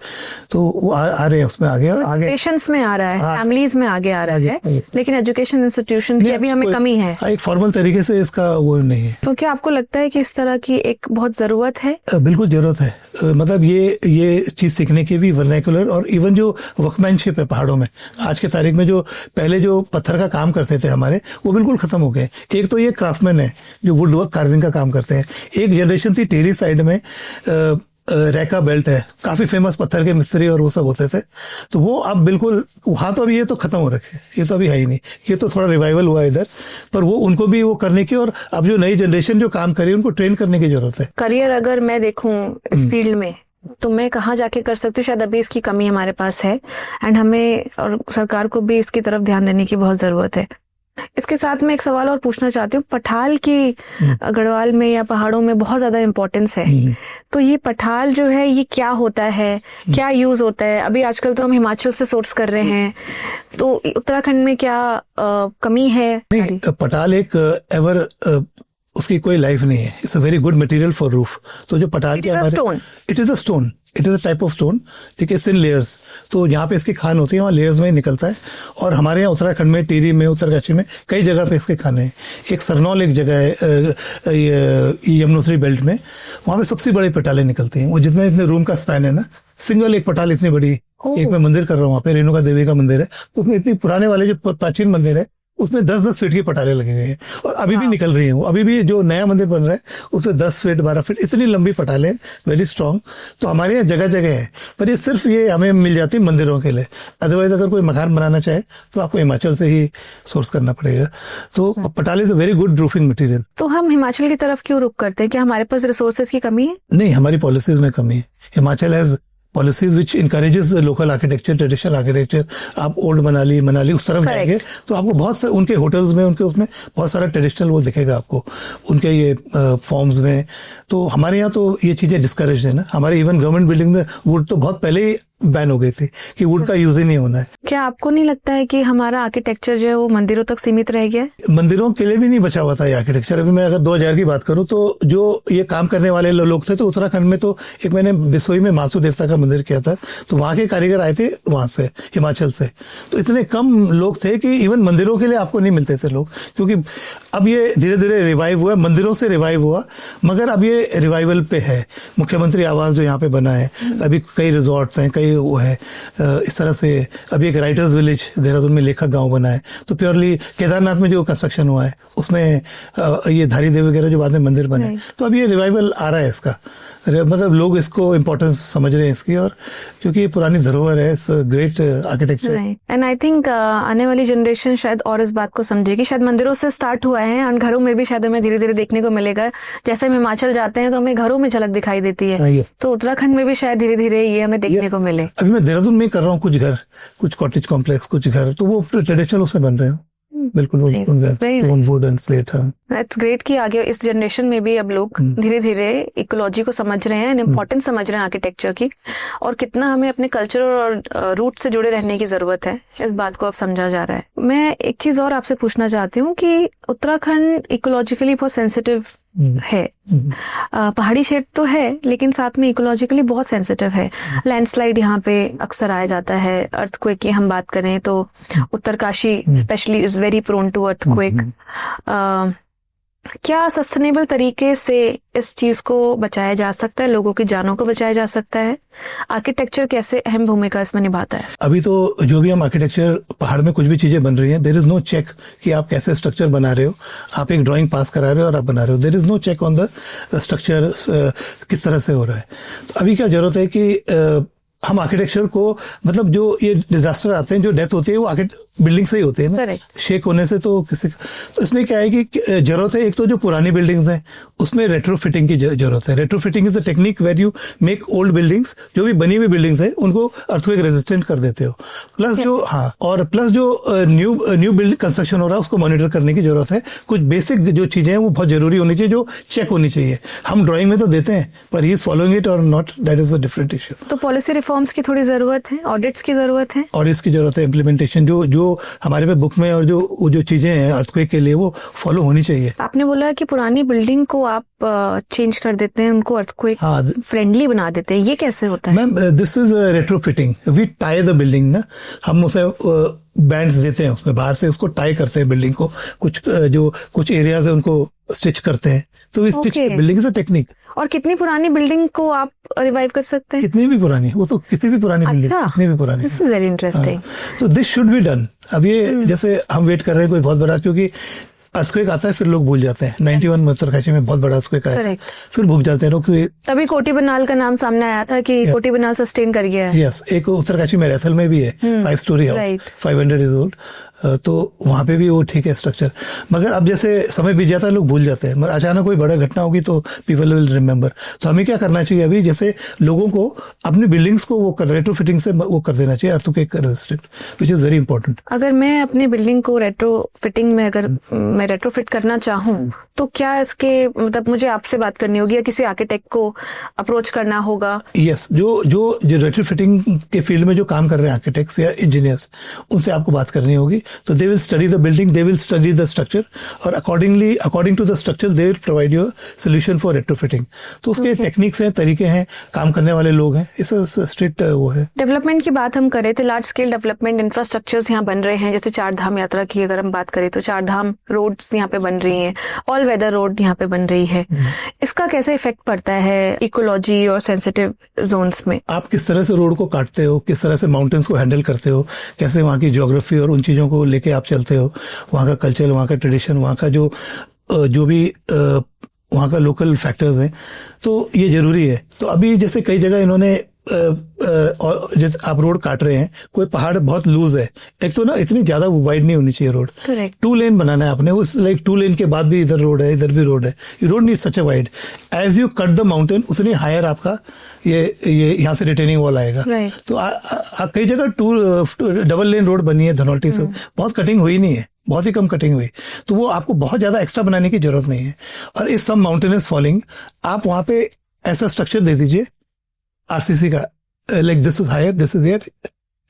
तो वो आ रहे हैं उसमें आगे पेशेंट्स में आ रहा है, फैमिलीज में आगे आ रहा है, लेकिन एजुकेशन इंस्टीट्यूशन की अभी हमें कमी है। एक फॉर्मल तरीके से इसका वो नहीं है। तो क्या आपको लगता है कि इस तरह की एक बहुत जरूरत है? बिल्कुल जरूरत है। मतलब ये चीज सीखने की भी, वर्नैकुलर और इवन जो वर्कमैनशिप है पहाड़ों में आज के तारीख में, जो पहले जो पत्थर का काम करते थे हमारे, वो बिल्कुल खत्म हो गए। एक तो ये क्राफ्टमैन है जो वुड वर्क कार्विंग का काम करते हैं। एक जनरेशन थी टेरी साइड में, रैका बेल्ट है, काफी फेमस पत्थर के मिस्त्री और वो सब होते थे, तो वो अब बिल्कुल वहां, तो अभी ये तो खत्म हो रखे, ये तो अभी है ही नहीं। ये तो थोड़ा रिवाइवल हुआ इधर, पर वो उनको भी वो करने की, और अब जो नई जनरेशन जो काम कर रही है उनको ट्रेन करने की जरूरत है। करियर अगर मैं देखूं इस फील्ड में, तो मैं कहाँ जाके कर सकती हूँ? शायद अभी इसकी कमी हमारे पास है, एंड हमें और सरकार को भी इसकी तरफ ध्यान देने की बहुत जरूरत है। इसके साथ मैं एक सवाल और पूछना चाहती हूँ। पठाल की गढ़वाल में या पहाड़ों में बहुत ज्यादा इम्पोर्टेंस है, तो ये पठाल जो है ये क्या होता है, क्या यूज होता है? अभी आजकल तो हम हिमाचल से सोर्स कर रहे हैं, तो उत्तराखंड में क्या कमी है? नहीं, पठाल एक एवर उसकी कोई लाइफ नहीं है। It's a very good material for roof. तो जो पठाल के हमारे, it is a stone, it is a type of stone, ठीक है, इन लेयर्स। तो यहाँ पे इसकी खान होती है, वहाँ लेयर्स में ही निकलता है। और हमारे यहाँ उत्तराखंड में, टिहरी में, उत्तरकाशी में कई जगह पे इसके खाने हैं। एक सरनौल एक जगह है यमुनोत्री बेल्ट में, वहाँ पे सबसे बड़ी पटाले निकलती हैं। वो जितने रूम का स्पैन है ना, सिंगल एक पटाल इतनी बड़ी। एक मैं मंदिर कर रहा हूँ वहाँ पे, रेणुका देवी का मंदिर है, उसमें इतनी पुराने वाले जो प्राचीन मंदिर है उसमें 10-10 फीट की पटाले लगे हुए हैं, और अभी भी निकल रही हैं। वो अभी भी जो नया मंदिर बन रहा है उसमें 10 फीट 12 फीट इतनी लंबी पटाले, वेरी स्ट्रांग। तो हमारे यहाँ जगह जगह है, पर ये सिर्फ ये हमें मिल जाती है मंदिरों के लिए। अदरवाइज अगर कोई मकान बनाना चाहे तो आपको हिमाचल से ही सोर्स करना पड़ेगा। तो पटाले is a very good roofing material. तो हम हिमाचल की तरफ क्यों रुख करते हैं? क्या हमारे पास रिसोर्सेज की कमी है? नहीं, हमारी पॉलिसीज में कमी है। Himachal has policies which encourages local architecture, traditional architecture. आप ओल्ड मनाली उस तरफ जाएंगे तो आपको बहुत से उनके होटल्स में, उनके उसमें बहुत सारा ट्रेडिशनल वो दिखेगा आपको, उनके ये फॉर्म्स में। तो हमारे यहाँ तो ये चीजें डिस्करेज है ना। हमारे इवन गवर्नमेंट बिल्डिंग में वुड तो बहुत पहले ही बैन हो गई थी कि वुड का यूज ही नहीं होना है। क्या आपको नहीं लगता है कि हमारा आर्किटेक्चर जो है वो मंदिरों तक सीमित रह गया है? मंदिरों के लिए भी नहीं बचा हुआ था ये आर्किटेक्चर। अभी मैं अगर 2000 की बात करूं तो जो ये काम करने वाले लोग थे, तो उत्तराखंड में तो एक मैंने बिसोई में मासू देवता का मंदिर किया था, तो वहां के कारीगर आए थे वहां से, हिमाचल से। तो इतने कम लोग थे कि इवन मंदिरों के लिए आपको नहीं मिलते थे लोग, क्योंकि अब ये धीरे धीरे रिवाइव हुआ, मंदिरों से रिवाइव हुआ, मगर अब ये रिवाइवल पे है। मुख्यमंत्री आवास जो यहाँ पे बना है, अभी कई रिजॉर्ट्स हैं, कई वो है, इस तरह से। अभी एक राइटर्स विलेज देहरादून में लेखक गांव बना है। तो प्योरली केदारनाथ में जो कंस्ट्रक्शन हुआ है उसमें ये धारी देव वगैरह जो बाद में मंदिर बने, तो अब ये रिवाइवल आ रहा है इसका। मतलब लोग इसको इम्पोर्टेंस समझ रहे हैं इसकी, और क्योंकि ये पुरानी धरोहर है, it's great architecture. And I think आने वाली जनरेशन शायद और इस बात को समझेगी। शायद मंदिरों से स्टार्ट हुआ है, और घरों में भी शायद हमें धीरे धीरे देखने को मिलेगा। जैसे हम हिमाचल जाते हैं तो हमें घरों में झलक दिखाई देती है, तो उत्तराखंड में भी शायद धीरे धीरे ये हमें देखने को मिले। अभी मैं देहरादून में कर रहा हूँ कुछ घर, कुछ कॉटेज कॉम्प्लेक्स, कुछ घर, तो वो ट्रेडिशनल उसमें बन रहे हैं बिल्कुल। Would and slate. That's great कि आगे इस जनरेशन में भी अब लोग धीरे धीरे इकोलॉजी को समझ रहे हैं, इम्पोर्टेंस समझ रहे हैं आर्किटेक्चर की, और कितना हमें अपने कल्चर और रूट से जुड़े रहने की जरूरत है, इस बात को अब समझा जा रहा है। मैं एक चीज और आपसे पूछना चाहती हूँ कि उत्तराखंड इकोलॉजिकली बहुत सेंसिटिव है। पहाड़ी क्षेत्र तो है, लेकिन साथ में इकोलॉजिकली बहुत सेंसिटिव है। लैंडस्लाइड यहाँ पे अक्सर आया जाता है। अर्थक्वेक की हम बात करें तो Uttarkashi specially is very prone to earthquake. क्या सस्टेनेबल तरीके से इस चीज को बचाया जा सकता है, लोगों की जानों को बचाया जा सकता है? आर्किटेक्चर कैसे अहम भूमिका इसमें निभाता है? अभी तो जो भी हम आर्किटेक्चर, पहाड़ में कुछ भी चीजें बन रही हैं, देयर इज नो चेक कि आप कैसे स्ट्रक्चर बना रहे हो। आप एक ड्राइंग पास करा रहे हो और आप बना रहे हो, there is no check on the structure किस तरह से हो रहा है। तो अभी क्या जरूरत है कि हम आर्किटेक्चर को मतलब जो ये डिजास्टर आते हैं, जो डेथ होती है वो बिल्डिंग से ही होती है ना, Correct. शेक होने से तो किसी तो इसमें क्या है कि जरूरत है एक तो जो पुरानी बिल्डिंग्स हैं उसमें रेट्रोफिटिंग की जरूरत है। Retrofitting is a technique where you make old buildings, जो भी बनी हुई बिल्डिंग्स हैं उनको अर्थक्वेक रेजिस्टेंट कर देते हो। प्लस जो और प्लस जो न्यू बिल्डिंग कंस्ट्रक्शन हो रहा है उसको मॉनिटर करने की जरूरत है। कुछ बेसिक जो चीजें हैं वो बहुत जरूरी होनी चाहिए, जो चेक होनी चाहिए। हम ड्राइंग में तो देते हैं पर ही इज फॉलोइंग इट और not, that is a different issue. तो पॉलिसी रिफॉर्म्स की थोड़ी जरूरत है, ऑडिट्स की जरूरत है, और इसकी जरूरत है इम्प्लीमेंटेशन, जो हमारे पे बुक में और जो चीजें हैं अर्थक्वेक के लिए वो फॉलो होनी चाहिए। आपने बोला कि पुरानी बिल्डिंग को आप चेंज कर देते हैं, उनको अर्थक्वेक फ्रेंडली बना देते हैं, ये कैसे होता है? Ma'am this is retrofitting, we tie the building ना, हम उसे बैंड्स देते हैं उसमें, बाहर से उसको टाई करते हैं बिल्डिंग को, कुछ एरियाज है उनको स्टिच करते हैं, तो stitch building is a technique. और कितनी पुरानी बिल्डिंग को आप रिवाइव कर सकते हैं? कितनी भी पुरानी, वो तो किसी भी पुरानी बिल्डिंग, कितनी भी पुरानी। This is very interesting. तो दिस शुड बी डन। अब ये जैसे हम वेट कर रहे हैं कोई बहुत बड़ा, क्योंकि अर्थक्वेक आता है फिर लोग भूल जाते हैं। 91 में उत्तरकाशी में बहुत बड़ा अर्थक्वेक आया था, फिर भूल जाते हैं लोग। तभी कोटी बनाल का नाम सामने आया था कि कोटी बनाल सस्टेन कर गया है। यस, एक उत्तरकाशी में रैथल में भी है 5 स्टोरी हाउस, 500 इज ओल्ड, तो वहां पे भी वो ठीक है स्ट्रक्चर। मगर अब जैसे समय बीत जाता है लोग भूल जाते हैं, मगर अचानक कोई बड़ा घटना होगी तो पीपल विल रिमेम्बर। तो हमें क्या करना चाहिए अभी, जैसे लोगों को अपनी बिल्डिंग्स को वो रेट्रो फिटिंग से वो कर देना चाहिए, earthquake resistant, which is very important. अगर मैं अपनी बिल्डिंग को रेट्रो फिटिंग में अगर मैं रेट्रो फिट करना चाहूँ तो क्या इसके मतलब मुझे आपसे बात करनी होगी या किसी आर्किटेक्ट को अप्रोच करना होगा? यस, जो रेट्रो फिटिंग के फील्ड में जो काम कर रहे हैं आर्किटेक्ट्स या इंजीनियर्स, उनसे आपको बात करनी होगी। तो they will study the building, they will study the structure, और according to the structure they will provide you solution for retro fitting. तो उसके टेक्निक्स हैं, तरीके हैं, काम करने वाले लोग हैं, इस स्ट्रिक्ट वो है। डेवलपमेंट की बात हम करें तो लार्ज स्केल डेवलपमेंट इंफ्रास्ट्रक्चर्स यहाँ बन रहे हैं, जैसे 4 धाम यात्रा की अगर हम बात करें तो 4 धाम रोड्स यहाँ पे बन रही हैं, ऑल वेदर रोड यहाँ पे बन रही है। इसका कैसे इफेक्ट पड़ता है इकोलॉजी और सेंसिटिव जोन्स में? आप किस तरह से रोड को काटते हो, किस तरह से माउंटेन्स को हैंडल करते हो, कैसे वहाँ की ज्योग्राफी और उन चीजों को लेके आप चलते हो, वहाँ का कल्चर, वहाँ का ट्रेडिशन, वहाँ का जो भी वहाँ का लोकल फैक्टर्स हैं, तो ये जरूरी है। तो अभी जैसे कई जगह इन्होंने और जैसे आप रोड काट रहे हैं, कोई पहाड़ बहुत लूज है, एक तो ना इतनी ज्यादा वाइड नहीं होनी चाहिए रोड, 2 लेन बनाना है आपने, उस लाइक 2 लेन के बाद भी इधर रोड है, इधर भी रोड है, you don't need such a wide. As you cut the mountain उतनी हायर आपका ये यहाँ से रिटेनिंग वॉल आएगा। तो कई जगह डबल लेन रोड बनी है धनौल्टी से, बहुत कटिंग हुई नहीं है, बहुत ही कम कटिंग हुई, तो वो आपको बहुत ज्यादा एक्स्ट्रा बनाने की जरूरत नहीं है। और if some mountain is falling, आप वहां पे ऐसा स्ट्रक्चर दे दीजिए आरसीसी का, like this is higher, this is here,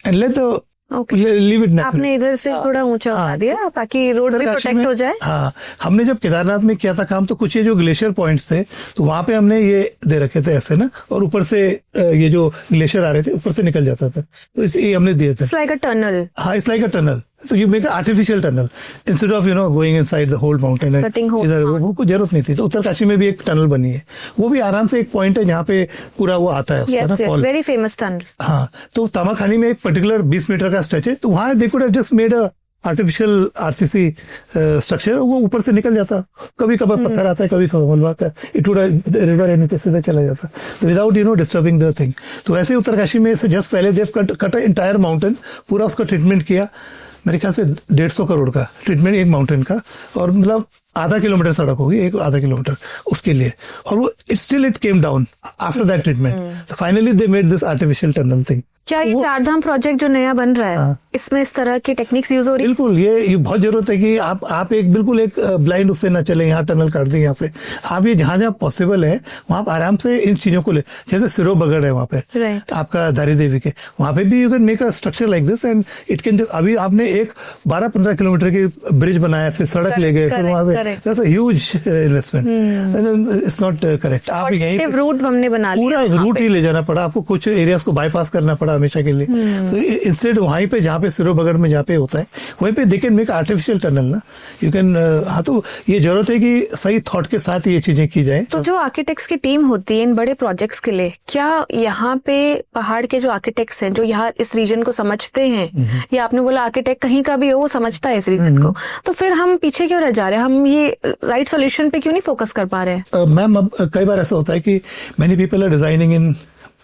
and let the leave it natural. आपने इधर से थोड़ा ऊंचा बना दिया ताकि रोड भी प्रोटेक्ट हो जाए। हाँ, हमने जब केदारनाथ में किया था काम, तो कुछ ये जो ग्लेशियर पॉइंट्स थे, तो वहां पे हमने ये दे रखे थे ऐसे ना, और ऊपर से ये जो ग्लेशियर आ रहे थे ऊपर से निकल जाता था, तो ये हमने दिए थे। It's like a tunnel. हाँ, इट्स लाइक अ टनल। तो you make artificial tunnel instead of going inside the whole mountain. इधर वो कोई जरूरत नहीं थी। तो उत्तरकाशी में भी एक टनल बनी है, वो भी आराम से एक पॉइंट है जहाँ पे पूरा वो आता है उसका ना, वेरी फेमस टनल। हाँ, तो तामाखानी में एक पर्टिकुलर 20 मीटर का स्ट्रेच है, तो वहां they could have just made a artificial RCC structure, वो ऊपर से निकल जाता, कभी कभी पत्थर आता है, कभी थोड़ा मलबा का, इट वुड रिवर एंड सीधा चला जाता, तो विदाउट डिस्टर्बिंग द थिंग। तो वैसे उत्तरकाशी में से जस्ट पहले देव कट एंटायर माउंटेन, पूरा उसका ट्रीटमेंट किया, मेरे ख्याल से 150 करोड़ का ट्रीटमेंट एक माउंटेन का, और मतलब आधा किलोमीटर सड़क होगी, एक आधा किलोमीटर उसके लिए, और वो it came down after that treatment. तो finally they made this artificial tunnel thing. क्या ये 4 धाम प्रोजेक्ट जो नया बन रहा है, इसमें इस तरह की टेक्निक्स यूज हो रही है? बिल्कुल, ये बहुत जरूरत है कि आप एक बिल्कुल एक ब्लाइंड उससे ना चले, यहाँ टनल काट दे, यहाँ से आप ये जहाँ पॉसिबल है वहाँ आप आराम से इन चीजों को ले, जैसे सिरो बगड़ है वहाँ पे आपका धारी देवी के, वहाँ पे भी you can make a structure like this and it can. अभी आपने एक 12-15 किलोमीटर की ब्रिज बनाया, फिर सड़क ले गए, फिर वहाँ से, that's a huge investment, it's not correct. आप यहीं रूट हमने बना लिया, पूरा रूट ही ले जाना पड़ा आपको, कुछ एरियाज को बाईपास करना पड़ा हमेशा के लिए। तो इंस्टेड वहीं पे जहाँ पे सिरो बगड़ में जहाँ पे होता है, वहीं पे they can make artificial tunnel ना, यू कैन। हाँ, तो ये जरूरत है कि सही थॉट के साथ ये चीजें की जाए। तो जो आर्किटेक्ट्स की टीम होती है इन बड़े प्रोजेक्ट्स के लिए, क्या यहाँ पे पहाड़ के जो आर्किटेक्ट्स हैं जो यहाँ इस रीजन को समझते हैं, या आपने बोला आर्किटेक्ट कहीं का भी हो वो समझता है इस रीजन को, तो फिर हम पीछे क्यों रह जा रहे हैं? हम ये राइट सॉल्यूशन पे क्यों नहीं फोकस कर पा रहे हैं? मैम, अब कई बार ऐसा होता है कि many people are designing in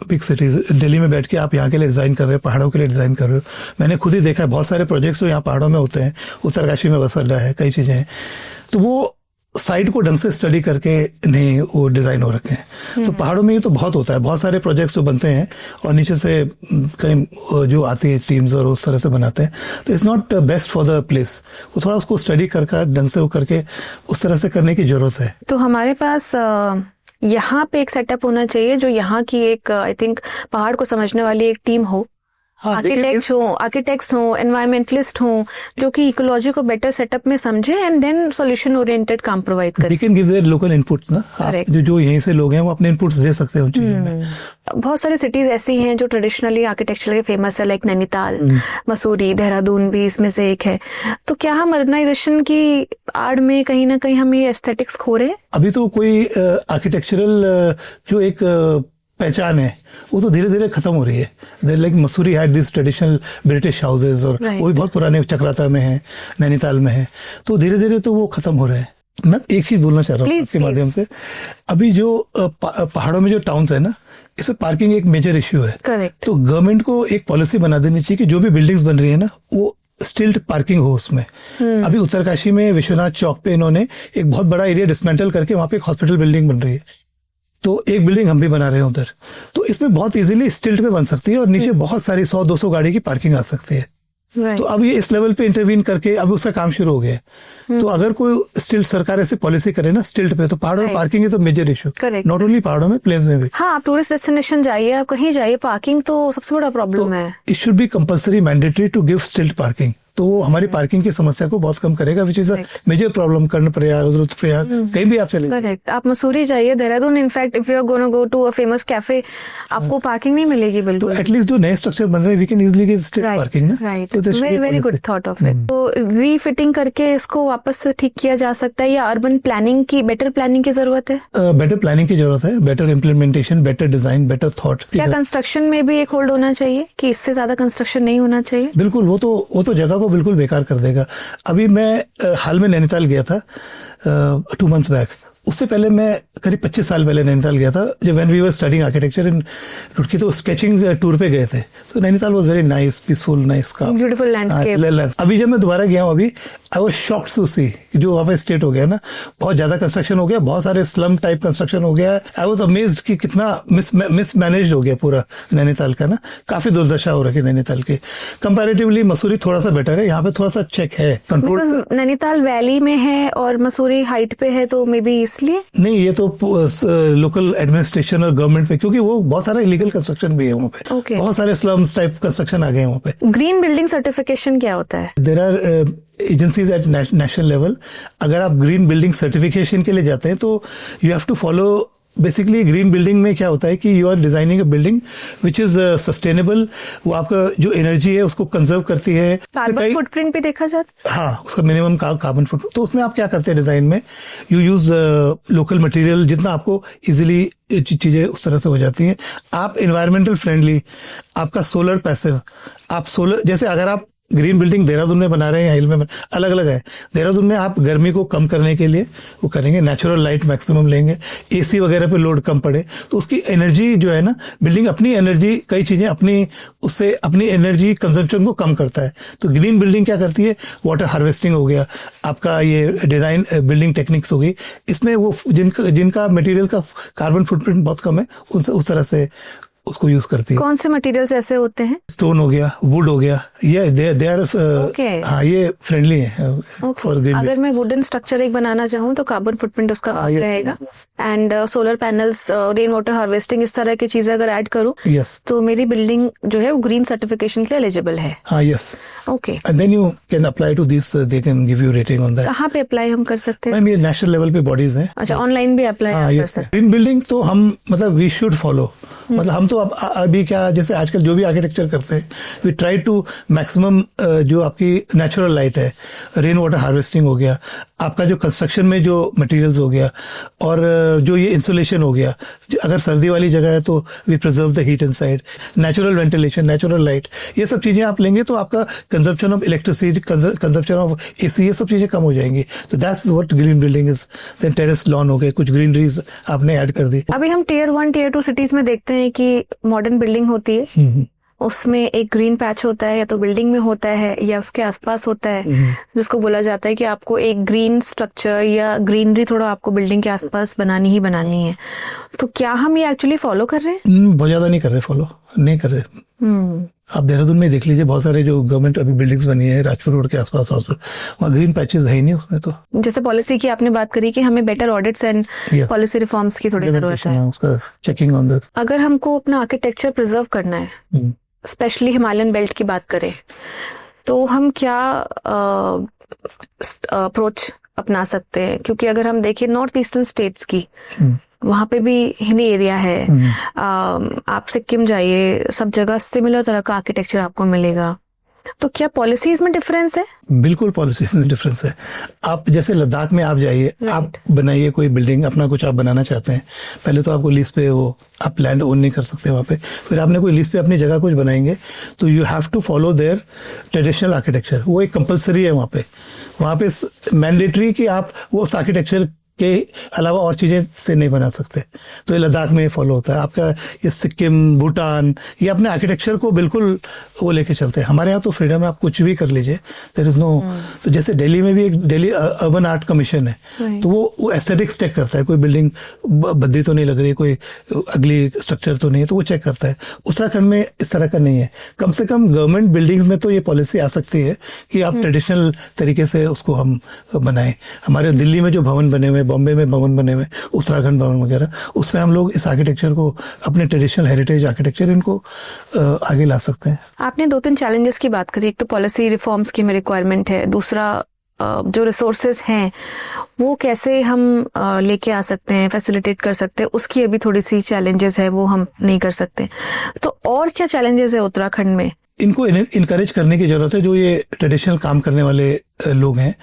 big cities, Delhi में बैठ के आप यहाँ के लिए डिज़ाइन कर रहे हो, पहाड़ों के लिए डिज़ाइन कर रहे हो। मैंने खुद ही देखा है बहुत सारे प्रोजेक्ट्स जो यहाँ पहाड़ों में होते हैं, उत्तरकाशी में बस अड्डा है, कई चीज़ें हैं, तो वो साइट को ढंग से स्टडी करके नहीं वो डिज़ाइन हो रखे हैं। तो पहाड़ों में ये तो बहुत होता है, बहुत सारे प्रोजेक्ट्स जो बनते हैं और नीचे से कहीं जो आती है टीम्स और उस तरह से बनाते हैं, तो it's not best for the place. वो थोड़ा उसको स्टडी करके ढंग से वो करके उस तरह से करने की जरूरत है। तो हमारे पास यहाँ पे एक सेटअप होना चाहिए जो यहाँ की एक आई थिंक पहाड़ को समझने वाली एक टीम हो, आर्किटेक्ट्स हो, एनवायरमेंटलिस्ट हो, जो कि इकोलॉजी को बेटर सेटअप में समझे एंड देन सॉल्यूशन ओरिएंटेड काम प्रोवाइड करे। We can give their local inputs ना, जो यहीं से लोग हैं वो अपने इनपुट्स दे सकते हैं उन चीजों में। बहुत सारी सिटीज ऐसी हैं जो ट्रेडिशनली आर्किटेक्चर के फेमस है, लाइक नैनीताल, मसूरी, देहरादून भी इसमें से एक है। तो क्या हम अर्बनाइजेशन की आड़ में कहीं ना कहीं हम ये एस्थेटिक्स खो रहे हैं? अभी तो कोई आर्किटेक्चरल जो एक पहचान है वो तो धीरे धीरे खत्म हो रही है। Like Mussoorie had this traditional British houses और वो भी बहुत पुराने, चक्राता में है, नैनीताल में है, तो धीरे धीरे तो वो खत्म हो रहे हैं। मैं एक चीज बोलना चाह रहा हूँ आपके माध्यम से, अभी जो पहाड़ों में जो टाउन्स है ना, इसमें पार्किंग एक मेजर इश्यू है। करेक्ट। तो गवर्नमेंट को एक पॉलिसी बना देनी चाहिए कि जो भी बिल्डिंग्स बन रही है ना वो स्टिल्ट पार्किंग हो उसमें। अभी उत्तरकाशी में विश्वनाथ चौक पे इन्होंने एक बहुत बड़ा एरिया डिसमेंटल करके वहां पे एक हॉस्पिटल बिल्डिंग बन रही है, तो एक बिल्डिंग हम भी बना रहे हैं उधर, तो इसमें बहुत इजीली स्टिल्ट पे बन सकती है और नीचे बहुत सारी 100-200 गाड़ी की पार्किंग आ सकती है। तो अब ये इस लेवल पे इंटरवीन करके अब उसका काम शुरू हो गया है। तो अगर कोई स्टिल्ट सरकार ऐसी पॉलिसी करे ना स्टिल्ट पे, तो पहाड़ों में parking is a major issue, not only पहाड़ों में, प्लेन्स में भी। हाँ, आप टूरिस्ट डेस्टिनेशन जाइए, आप कहीं जाइए, पार्किंग तो सबसे बड़ा प्रॉब्लम है। It should be compulsory mandatory to give stilt parking, तो वो हमारी पार्किंग की समस्या को बहुत कम करेगा, which is a major problem. Karnaprayag, Rudraprayag, कहीं भी आप चले। करेक्ट। आप मसूरी जाइए, Dehradun, in fact if you are gonna go to a famous cafe, आपको पार्किंग नहीं मिलेगी बिल्कुल। तो एटलीस्ट जो नए स्ट्रक्चर बन रहे हैं we can easily give stilt parking ना। Right, very good thought of it. तो रीफिटिंग करके इसको वापस से ठीक किया जा सकता है, या अर्बन प्लानिंग की, बेटर प्लानिंग की जरूरत है? बेटर प्लानिंग की जरूरत है, better implementation, better design, better thought. क्या कंस्ट्रक्शन में भी एक होल्ड होना चाहिए कि इससे ज्यादा कंस्ट्रक्शन नहीं होना चाहिए? बिल्कुल, वो तो जगह को बिल्कुल बेकार कर देगा। अभी मैं हाल में नैनीताल गया था 2 months बैक। उससे पहले मैं करीब 25 साल पहले नैनीताल गया था, जब when we were studying architecture in Roorkee, तो स्केचिंग टूर पे गए थे। तो Nainital was very nice, peaceful, nice, beautiful landscape. अभी जब मैं दोबारा गया हूँ, अभी I was shocked to see जो वहाँ पे स्टेट हो गया ना, बहुत ज्यादा कंस्ट्रक्शन हो गया, बहुत सारे स्लम टाइप कंस्ट्रक्शन हो गया। आई वाज अमेज्ड कि कितना मिसमैनेज्ड हो गया पूरा नैनीताल का ना, काफी दुर्दशा हो रही है नैनीताल की। कंपैरेटिवली मसूरी थोड़ा सा बेटर है, यहाँ पे थोड़ा सा चेक है, कंट्रोल। नैनीताल वैली में है और मसूरी हाइट पे है, तो मे बी इसलिए नहीं, ये तो लोकल एडमिनिस्ट्रेशन और गवर्नमेंट पे, क्योंकि वो बहुत सारा इलीगल कंस्ट्रक्शन भी है वहाँ पे। बहुत सारे स्लम्स टाइप कंस्ट्रक्शन आ गए वहाँ पे। ग्रीन बिल्डिंग सर्टिफिकेशन क्या होता है? There are agencies at national level. अगर आप ग्रीन बिल्डिंग सर्टिफिकेशन के लिए जाते हैं तो you have to follow, basically green building में क्या होता है कि you are designing a building which is sustainable. वो आपका जो एनर्जी है उसको कंजर्व करती है। कार्बन फुटप्रिंट भी देखा जाता है। हाँ, उसका मिनिमम कार्बन फुटप्रिंट। तो उसमें आप क्या करते हैं डिजाइन में, यू यूज लोकल मटेरियल, जितना आपको इजीली चीजें उस तरह से हो जाती हैं। आप एनवायरमेंटल फ्रेंडली, आपका सोलर पैसिव, आप सोलर, जैसे अगर आप ग्रीन बिल्डिंग देहरादून में बना रहे हैं, हिल में अलग अलग है। देहरादून में आप गर्मी को कम करने के लिए वो करेंगे, नेचुरल लाइट मैक्सिमम लेंगे, एसी वगैरह पे लोड कम पड़े, तो उसकी एनर्जी जो है ना, बिल्डिंग अपनी एनर्जी, कई चीजें अपनी, उससे अपनी एनर्जी कंजम्पशन को कम करता है। तो ग्रीन बिल्डिंग क्या करती है, वाटर हार्वेस्टिंग हो गया, आपका ये डिजाइन बिल्डिंग टेक्निक्स हो गई, इसमें वो जिनका मटेरियल का कार्बन फुटप्रिंट बहुत कम है, उस तरह से उसको यूज करती है। कौन से मटेरियल्स ऐसे होते हैं? स्टोन हो गया, वुड हो गया, ये दे आर, हाँ, ये फ्रेंडली है फॉर ग्रीन। अगर मैं वुडन स्ट्रक्चर एक बनाना चाहूँ तो कार्बन फुटप्रिंट उसका रहेगा, and solar panels, rain water harvesting, इस तरह की चीजें अगर ऐड करूँ तो मेरी बिल्डिंग जो है वो ग्रीन सर्टिफिकेशन के एलिजिबल है। हाँ, yes. Okay, and then you can apply to this, they can give you rating on that. कहाँ पे अप्लाई हम कर सकते हैं? मैम, ये नेशनल लेवल पे बॉडीज हैं। अच्छा, ऑनलाइन भी अप्लाई कर सकते हैं। ग्रीन बिल्डिंग तो हम, मतलब वी शुड फॉलो, मतलब हम तो अभी क्या, जैसे आजकल जो भी आर्किटेक्चर करते हैं, वी ट्राई टू मैक्सिमम जो आपकी नेचुरल लाइट है, रेन वाटर हार्वेस्टिंग हो गया, आपका जो कंस्ट्रक्शन में जो मटेरियल्स हो गया और जो ये इंसुलेशन हो गया, अगर सर्दी वाली जगह है तो we preserve the heat inside, natural ventilation, natural light, ये सब चीज़ें आप लेंगे तो आपका consumption of electricity, consumption of AC, ये सब चीज़ें कम हो जाएंगी। तो that's what green building is. Then terrace lawn हो गए, कुछ ग्रीनरीज आपने ऐड कर दी। अभी हम टियर 1 टियर 2 सिटीज में देखते हैं कि मॉडर्न बिल्डिंग होती है, उसमें एक ग्रीन पैच होता है, या तो बिल्डिंग में होता है या उसके आसपास होता है, जिसको बोला जाता है कि आपको एक ग्रीन स्ट्रक्चर या ग्रीनरी थोड़ा आपको बिल्डिंग के आसपास बनानी ही बनानी है। तो क्या हम ये एक्चुअली फॉलो कर रहे हैं? बहुत ज्यादा नहीं कर रहे, फॉलो नहीं कर रहे। आप देहरादून में देख लीजिए, बहुत सारे जो गवर्नमेंट अभी बिल्डिंग्स बनी है राजपुर रोड के आसपास, वहाँ ग्रीन पैचेस है ही नहीं उसमें। तो जैसे पॉलिसी की आपने बात करी कि हमें better audits and policy reforms की थोड़ी जरूरत है, उसका चेकिंग ऑन दैट। अगर हमको अपना आर्किटेक्चर प्रिजर्व करना है, स्पेशली हिमालयन बेल्ट की बात करें, तो हम क्या अप्रोच अपना सकते हैं? क्योंकि अगर हम देखें नॉर्थ ईस्टर्न स्टेट्स की, वहां पे भी हिली एरिया है, आप सिक्किम जाइए, सब जगह सिमिलर तरह का आर्किटेक्चर आपको मिलेगा। तो क्या पॉलिसीज में डिफरेंस है? बिल्कुल पॉलिसीज में डिफरेंस है। आप जैसे लद्दाख में आप जाइए, आप बनाइए कोई बिल्डिंग, अपना कुछ आप बनाना चाहते हैं, पहले तो आपको लीज पे वो आप लैंड ओन नहीं कर सकते वहाँ पे, फिर आपने कोई लीज पे अपनी जगह कुछ बनाएंगे तो you have to follow their traditional architecture. वो एक कंपलसरी है वहाँ पे मैंडेटरी कि आप वो उस आर्किटेक्चर के अलावा और चीज़ें से नहीं बना सकते। तो ये लद्दाख में फॉलो होता है। आपका ये सिक्किम, भूटान, ये अपने आर्किटेक्चर को बिल्कुल वो लेके चलते हैं। हमारे यहाँ तो फ्रीडम है, आप कुछ भी कर लीजिए, देयर इज नो। तो जैसे दिल्ली में भी एक दिल्ली अर्बन आर्ट कमीशन है, तो वो एस्थेटिक्स चेक करता है, कोई बिल्डिंग बद्दी तो नहीं लग रही, कोई अगली स्ट्रक्चर तो नहीं है, तो वो चेक करता है। उत्तराखंड में इस तरह का नहीं है। कम से कम गवर्नमेंट बिल्डिंग्स में तो ये पॉलिसी आ सकती है कि आप ट्रेडिशनल तरीके से उसको हम बनाएं। हमारे दिल्ली में जो भवन बने हुए, बॉम्बे में भवन बने हुए, उत्तराखंड भवन वगैरह, उसमें हम लोग इस आर्किटेक्चर को, अपने ट्रेडिशनल हेरिटेज आर्किटेक्चर, इनको आगे ला सकते हैं। आपने 2-3 चैलेंजेस की बात करी। एक तो पॉलिसी रिफॉर्म्स की हमें रिक्वायरमेंट है, दूसरा जो रिसोर्सेज हैं वो कैसे हम लेके आ सकते हैं, फैसिलिटेट कर सकते हैं, उसकी अभी थोड़ी सी चैलेंजेस है, वो हम नहीं कर सकते। तो और क्या चैलेंजेस है उत्तराखंड में? इनको इनकरेज करने की जरूरत है, जो ये ट्रेडिशनल काम करने वाले लोग हैं।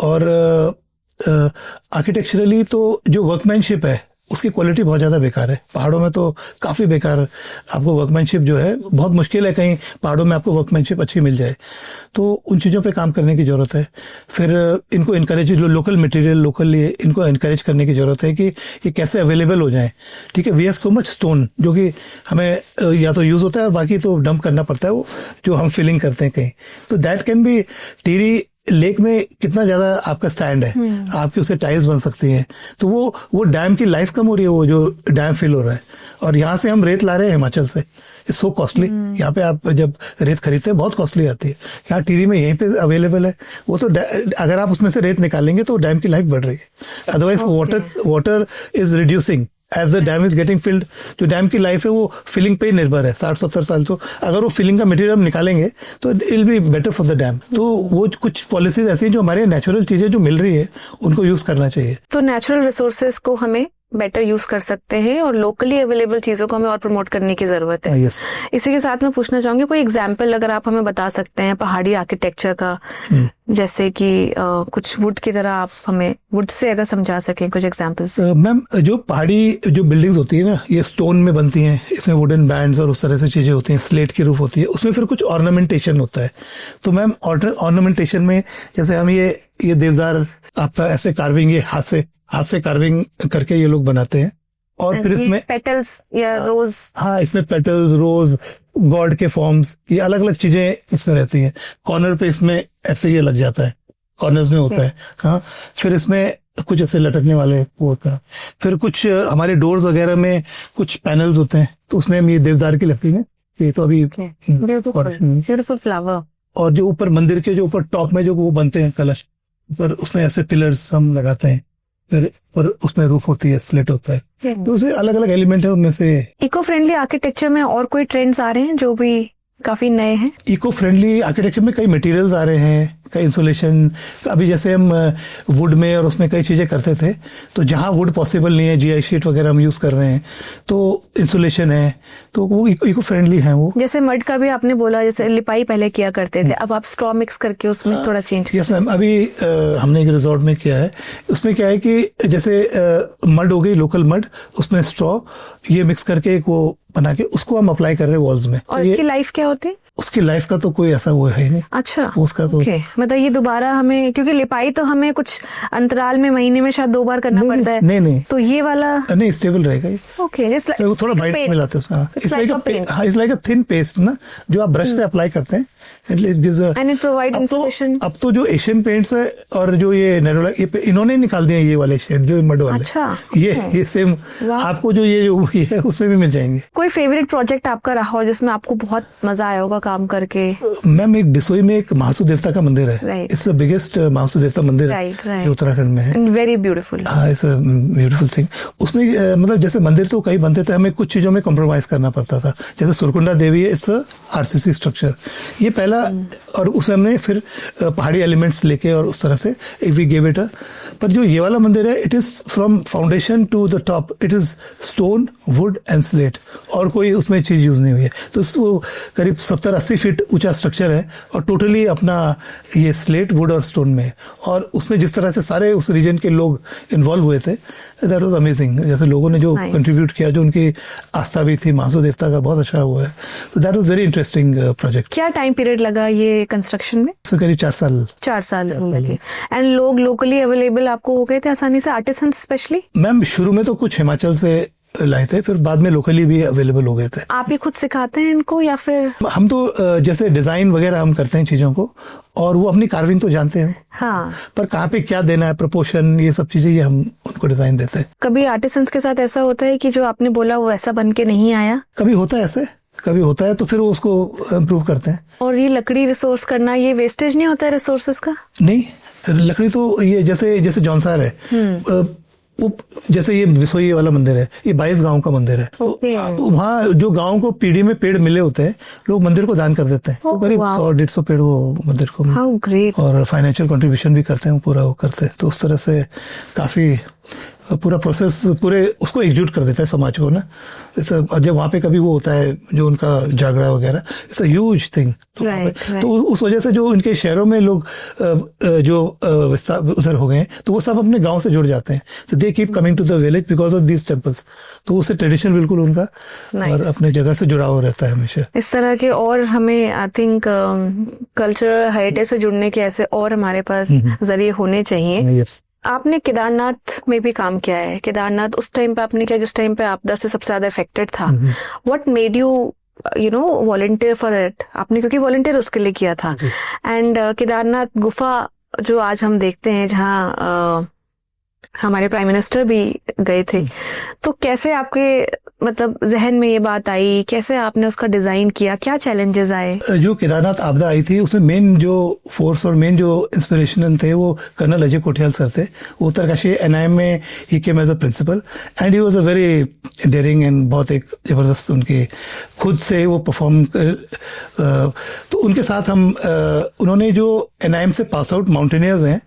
और आर्किटेक्चरली तो जो वर्कमैनशिप है उसकी क्वालिटी बहुत ज़्यादा बेकार है। पहाड़ों में तो काफ़ी बेकार आपको वर्कमैनशिप जो है, बहुत मुश्किल है कहीं पहाड़ों में आपको वर्कमैनशिप अच्छी मिल जाए। तो उन चीज़ों पे काम करने की ज़रूरत है। फिर इनको इनकरेज, लोकल मटेरियल, लोकली इनको इनकरेज करने की ज़रूरत है कि ये कैसे अवेलेबल हो जाए। ठीक है, we have so much stone जो कि हमें या तो यूज़ होता है और बाकी तो डंप करना पड़ता है, वो जो हम फिलिंग करते हैं कहीं। तो that can be, Tehri lake में कितना ज्यादा आपका सैंड है, आपकी उसे टाइल्स बन सकती हैं। तो वो डैम की लाइफ कम हो रही है, वो जो डैम फिल हो रहा है। और यहाँ से हम रेत ला रहे हैं हिमाचल से, इट्स सो कॉस्टली। यहाँ पे आप जब रेत खरीदते हैं बहुत कॉस्टली आती है। यहाँ टिहरी में यहीं पे अवेलेबल है वो, तो अगर आप उसमें से रेत निकालेंगे तो डैम की लाइफ बढ़ रही है। Otherwise water is reducing as the dam is getting filled. जो डैम की लाइफ है वो फिलिंग पे ही निर्भर है 60-70 साल। तो अगर वो फिलिंग का मटेरियल हम निकालेंगे तो it will be better for the dam. तो वो कुछ पॉलिसीज ऐसी हैं जो हमारे नेचुरल चीजें जो मिल रही है उनको यूज करना चाहिए। तो नेचुरल रिसोर्सेज को हमें बेटर यूज कर सकते हैं और लोकली अवेलेबल चीजों को हमें और प्रमोट करने की जरूरत है। yes. इसी के साथ मैं पूछना चाहूंगी, कोई एग्जाम्पल अगर आप हमें बता सकते हैं पहाड़ी आर्किटेक्चर का, जैसे कि कुछ वुड की तरह, आप हमें वुड से अगर समझा सकें कुछ एग्जाम्पल्स। मैम, जो पहाड़ी जो बिल्डिंग्स होती है ना, ये स्टोन में बनती हैं, इसमें वुडन बैंड्स और उस तरह से चीजें होती हैं, स्लेट की रूफ होती है, उसमें फिर कुछ ऑर्नामेंटेशन होता है। तो मैम ऑर्नामेंटेशन में जैसे हम ये देवदार आपका ऐसे कार्विंग, ये हाथ से कार्विंग करके ये लोग बनाते हैं। और फिर इसमें पेटल्स या रोज, हाँ, इसमें पेटल्स, रोज, गॉड के फॉर्म्स, ये अलग अलग चीजें इसमें रहती हैं। कॉर्नर पे इसमें ऐसे ये लग जाता है, कॉर्नर्स में होता है। हाँ, फिर इसमें कुछ ऐसे लटकने वाले वो होता है। फिर कुछ हमारे डोर्स वगैरह में कुछ पैनल्स होते हैं, तो उसमें हम ये देवदार की लगती है। ये तो अभी ब्यूटीफुल फ्लावर। और जो ऊपर मंदिर के जो ऊपर टॉप में जो वो बनते हैं कलश, पर उसमें ऐसे पिलर्स हम लगाते हैं। फिर पर उसमें रूफ होती है, स्लेट होता है। तो उसे अलग अलग एलिमेंट है उनमें से। इको फ्रेंडली आर्किटेक्चर में और कोई ट्रेंड्स आ रहे हैं जो भी काफी नए हैं? इको फ्रेंडली आर्किटेक्चर में कई मटेरियल्स आ रहे हैं, का इंसुलेशन, अभी जैसे हम वुड में और उसमें कई चीज़ें करते थे, तो जहाँ वुड पॉसिबल नहीं है, GI शीट वगैरह हम यूज़ कर रहे हैं, तो इंसुलेशन है, तो वो इको फ्रेंडली है वो। जैसे मड का भी आपने बोला, जैसे लिपाई पहले किया करते थे, अब आप स्ट्रॉ मिक्स करके उसमें थोड़ा चेंज। यस मैम, अभी हमने एक रिजॉर्ट में किया है, उसमें क्या है कि जैसे मड हो गई, लोकल मड, उसमें स्ट्रॉ ये मिक्स करके एक वो बना के उसको हम अप्लाई कर रहे हैं वॉल्स में। और इसकी लाइफ क्या होती है? उसकी लाइफ का तो कोई ऐसा वो है ही नहीं। अच्छा, उसका तो मतलब ये दोबारा हमें, क्योंकि लिपाई तो हमें कुछ अंतराल में महीने में शायद 2 बार करना पड़ता है। नहीं, तो ये वाला नहीं, स्टेबल रहेगा ये। ओके, तो थोड़ा वाइट मिलाते हैं। It's like a thin paste ना, जो आप ब्रश से अप्लाई करते हैं। And it provide insulation. अब तो जो एशियन पेंट्स है और जो ये नेरोलैक, ये इन्होंने निकाल दिए ये वाले शेड, जो मड वाले। अच्छा, ये सेम आपको जो ये है उसमें भी मिल जाएंगे। कोई फेवरेट प्रोजेक्ट आपका रहा हो जिसमें आपको बहुत मजा आया होगा काम करके? मैम, एक बिसोई में एक महासू देवता का मंदिर है। इट्स द बिगेस्ट महासू देवता मंदिर है उत्तराखंड में है। Very beautiful. हाँ, इट्स अ ब्यूटीफुल थिंग। उसमें मतलब जैसे मंदिर तो कई बनते थे, हमें कुछ चीजों में कॉम्प्रोमाइज करना पड़ता था। जैसे सुरकुंडा देवी है, इट्स RCC स्ट्रक्चर, ये पहला, और उसमें हमने फिर पहाड़ी एलिमेंट्स लेके और उस तरह से वी गेव इट। पर जो ये वाला मंदिर है, it is from foundation to the top, it is stone, wood and slate, और कोई उसमें चीज यूज नहीं हुई है। तो उसको करीब 70-80 फीट ऊंचा स्ट्रक्चर है, और टोटली अपना ये स्लेट, वुड और स्टोन में है। और उसमें जिस तरह से सारे उस रीजन के लोग इन्वॉल्व हुए थे, दैट वाज अमेजिंग। जैसे लोगों ने जो कंट्रीब्यूट किया, जो उनकी आस्था भी थी महासू देवता का, बहुत अच्छा हुआ है। तो that was very interesting project. क्या टाइम पीरियड लगा ये कंस्ट्रक्शन में? करीब 4 साल लगे। एंड लोग लोकली अवेलेबल आपको हो गए थे आसानी से, आर्टिसन स्पेशली? मैम, शुरू में तो कुछ हिमाचल से लाए थे, फिर बाद में लोकली भी अवेलेबल हो गए थे। आप ही खुद सिखाते हैं इनको या फिर? हम तो जैसे डिजाइन वगैरह हम करते हैं चीजों को, और वो अपनी कार्विंग तो जानते हैं। हाँ, पर कहाँ पे क्या देना है, प्रपोर्शन, ये सब चीजें ये हम उनको डिजाइन देते हैं। कभी आर्टिसंस के साथ ऐसा होता है कि जो आपने बोला वो ऐसा बन के नहीं आया? कभी होता है ऐसे, कभी होता है, तो फिर वो उसको इम्प्रूव करते हैं। और ये लकड़ी रिसोर्स करना, ये वेस्टेज नहीं होता है रिसोर्सेज का? नहीं, लकड़ी तो ये जैसे जौनसार है, वो जैसे ये बिसोई वाला मंदिर है, ये 22 गांव का मंदिर है। वहाँ जो गांव को पीढ़ी में पेड़ मिले होते हैं, लोग मंदिर को दान कर देते हैं। तो करीब 100-150 पेड़ वो मंदिर को, और फाइनेंशियल कंट्रीब्यूशन भी करते हैं, पूरा वो करते हैं। तो उस तरह से काफी पूरा प्रोसेस पूरे उसको एग्जीक्यूट कर देता है समाज को ना। और जब वहाँ पे कभी वो होता है जो उनका जागरा वगैरह, इट्स अ ह्यूज थिंग। तो उस वजह से जो उनके शहरों में लोग जो उधर हो गए हैं, तो वो सब अपने गांव से जुड़ जाते हैं। तो they keep coming to the village because of these temples. तो उससे ट्रेडिशन बिल्कुल उनका और अपने जगह से जुड़ाव रहता है हमेशा। इस तरह के और हमें आई थिंक कल्चरल हेरिटेज से जुड़ने के ऐसे और हमारे पास जरिए होने चाहिए। आपने केदारनाथ में भी काम किया है। केदारनाथ उस टाइम पे आपने किया जिस टाइम पे आपदा से सबसे ज्यादा अफेक्टेड था। What made you volunteer for it? आपने क्योंकि वॉलंटियर उसके लिए किया था। एंड केदारनाथ गुफा जो आज हम देखते हैं, जहाँ हमारे प्राइम मिनिस्टर भी गए थे, तो कैसे आपके मतलब जहन में ये बात आई, कैसे आपने उसका डिजाइन किया, क्या चैलेंजेस आए? जो केदारनाथ आपदा आई थी, उसमें मेन जो फोर्स और मेन जो इंस्पिरेशनल थे वो कर्नल अजय कोठियाल सर थे। वो उत्तरकाशी NIM में he came as a principal, and he was a very daring and बहुत एक जबरदस्त उनके खुद से वो परफॉर्म तो उनके साथ हम उन्होंने जो NIM से पास आउट माउंटेनियर्स हैं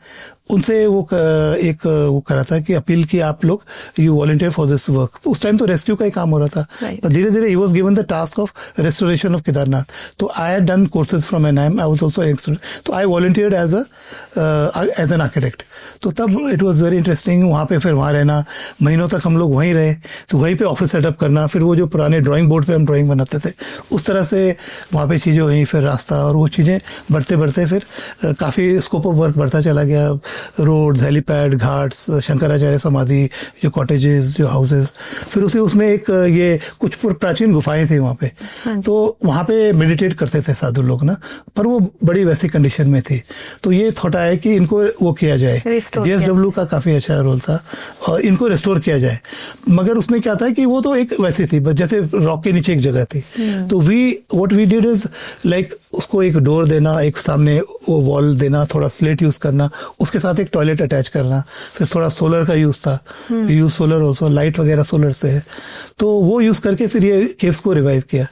उनसे वो एक वो करा था कि अपील की आप लोग you volunteer for this work. उस टाइम तो रेस्क्यू का ही काम हो रहा था, पर धीरे धीरे he was given the task of restoration of Kedarnath. तो I had done courses from NIM, I was also an student, तो I volunteered as an architect. तो तब इट वाज वेरी इंटरेस्टिंग वहाँ पे, फिर वहाँ रहना, महीनों तक हम लोग वहीं रहे। तो वहीं पे ऑफिस सेटअप करना, फिर वो जो पुराने ड्राइंग बोर्ड पे हम ड्राइंग बनाते थे, उस तरह से वहाँ पे चीज़ें हुई। फिर रास्ता और वो चीज़ें बढ़ते बढ़ते फिर काफ़ी स्कोप ऑफ वर्क बढ़ता चला गया। रोड्स, हेलीपैड, घाट्स, शंकराचार्य समाधि, जो कॉटेजेस, जो हाउसेस, फिर उसमें एक ये कुछ प्राचीन गुफाएं थी वहाँ पे। तो वहाँ पे मेडिटेट करते थे साधु लोग ना, पर वो बड़ी वैसी कंडीशन में थी। तो ये थॉट आया कि इनको वो किया जाए। JSW का काफ़ी अच्छा रोल था और इनको रिस्टोर किया जाए। मगर उसमें क्या था कि वो तो एक वैसी थी, बस जैसे रॉक के नीचे एक जगह थी। तो what we did is like उसको एक डोर देना, एक सामने वो वॉल देना, थोड़ा स्लेट यूज करना, उसके साथ एक टॉयलेट अटैच करना, फिर थोड़ा सोलर का यूज था, यूज सोलर ऑल्सो, लाइट वगैरह सोलर से है, तो वो यूज करके फिर ये केव्स को रिवाइव किया।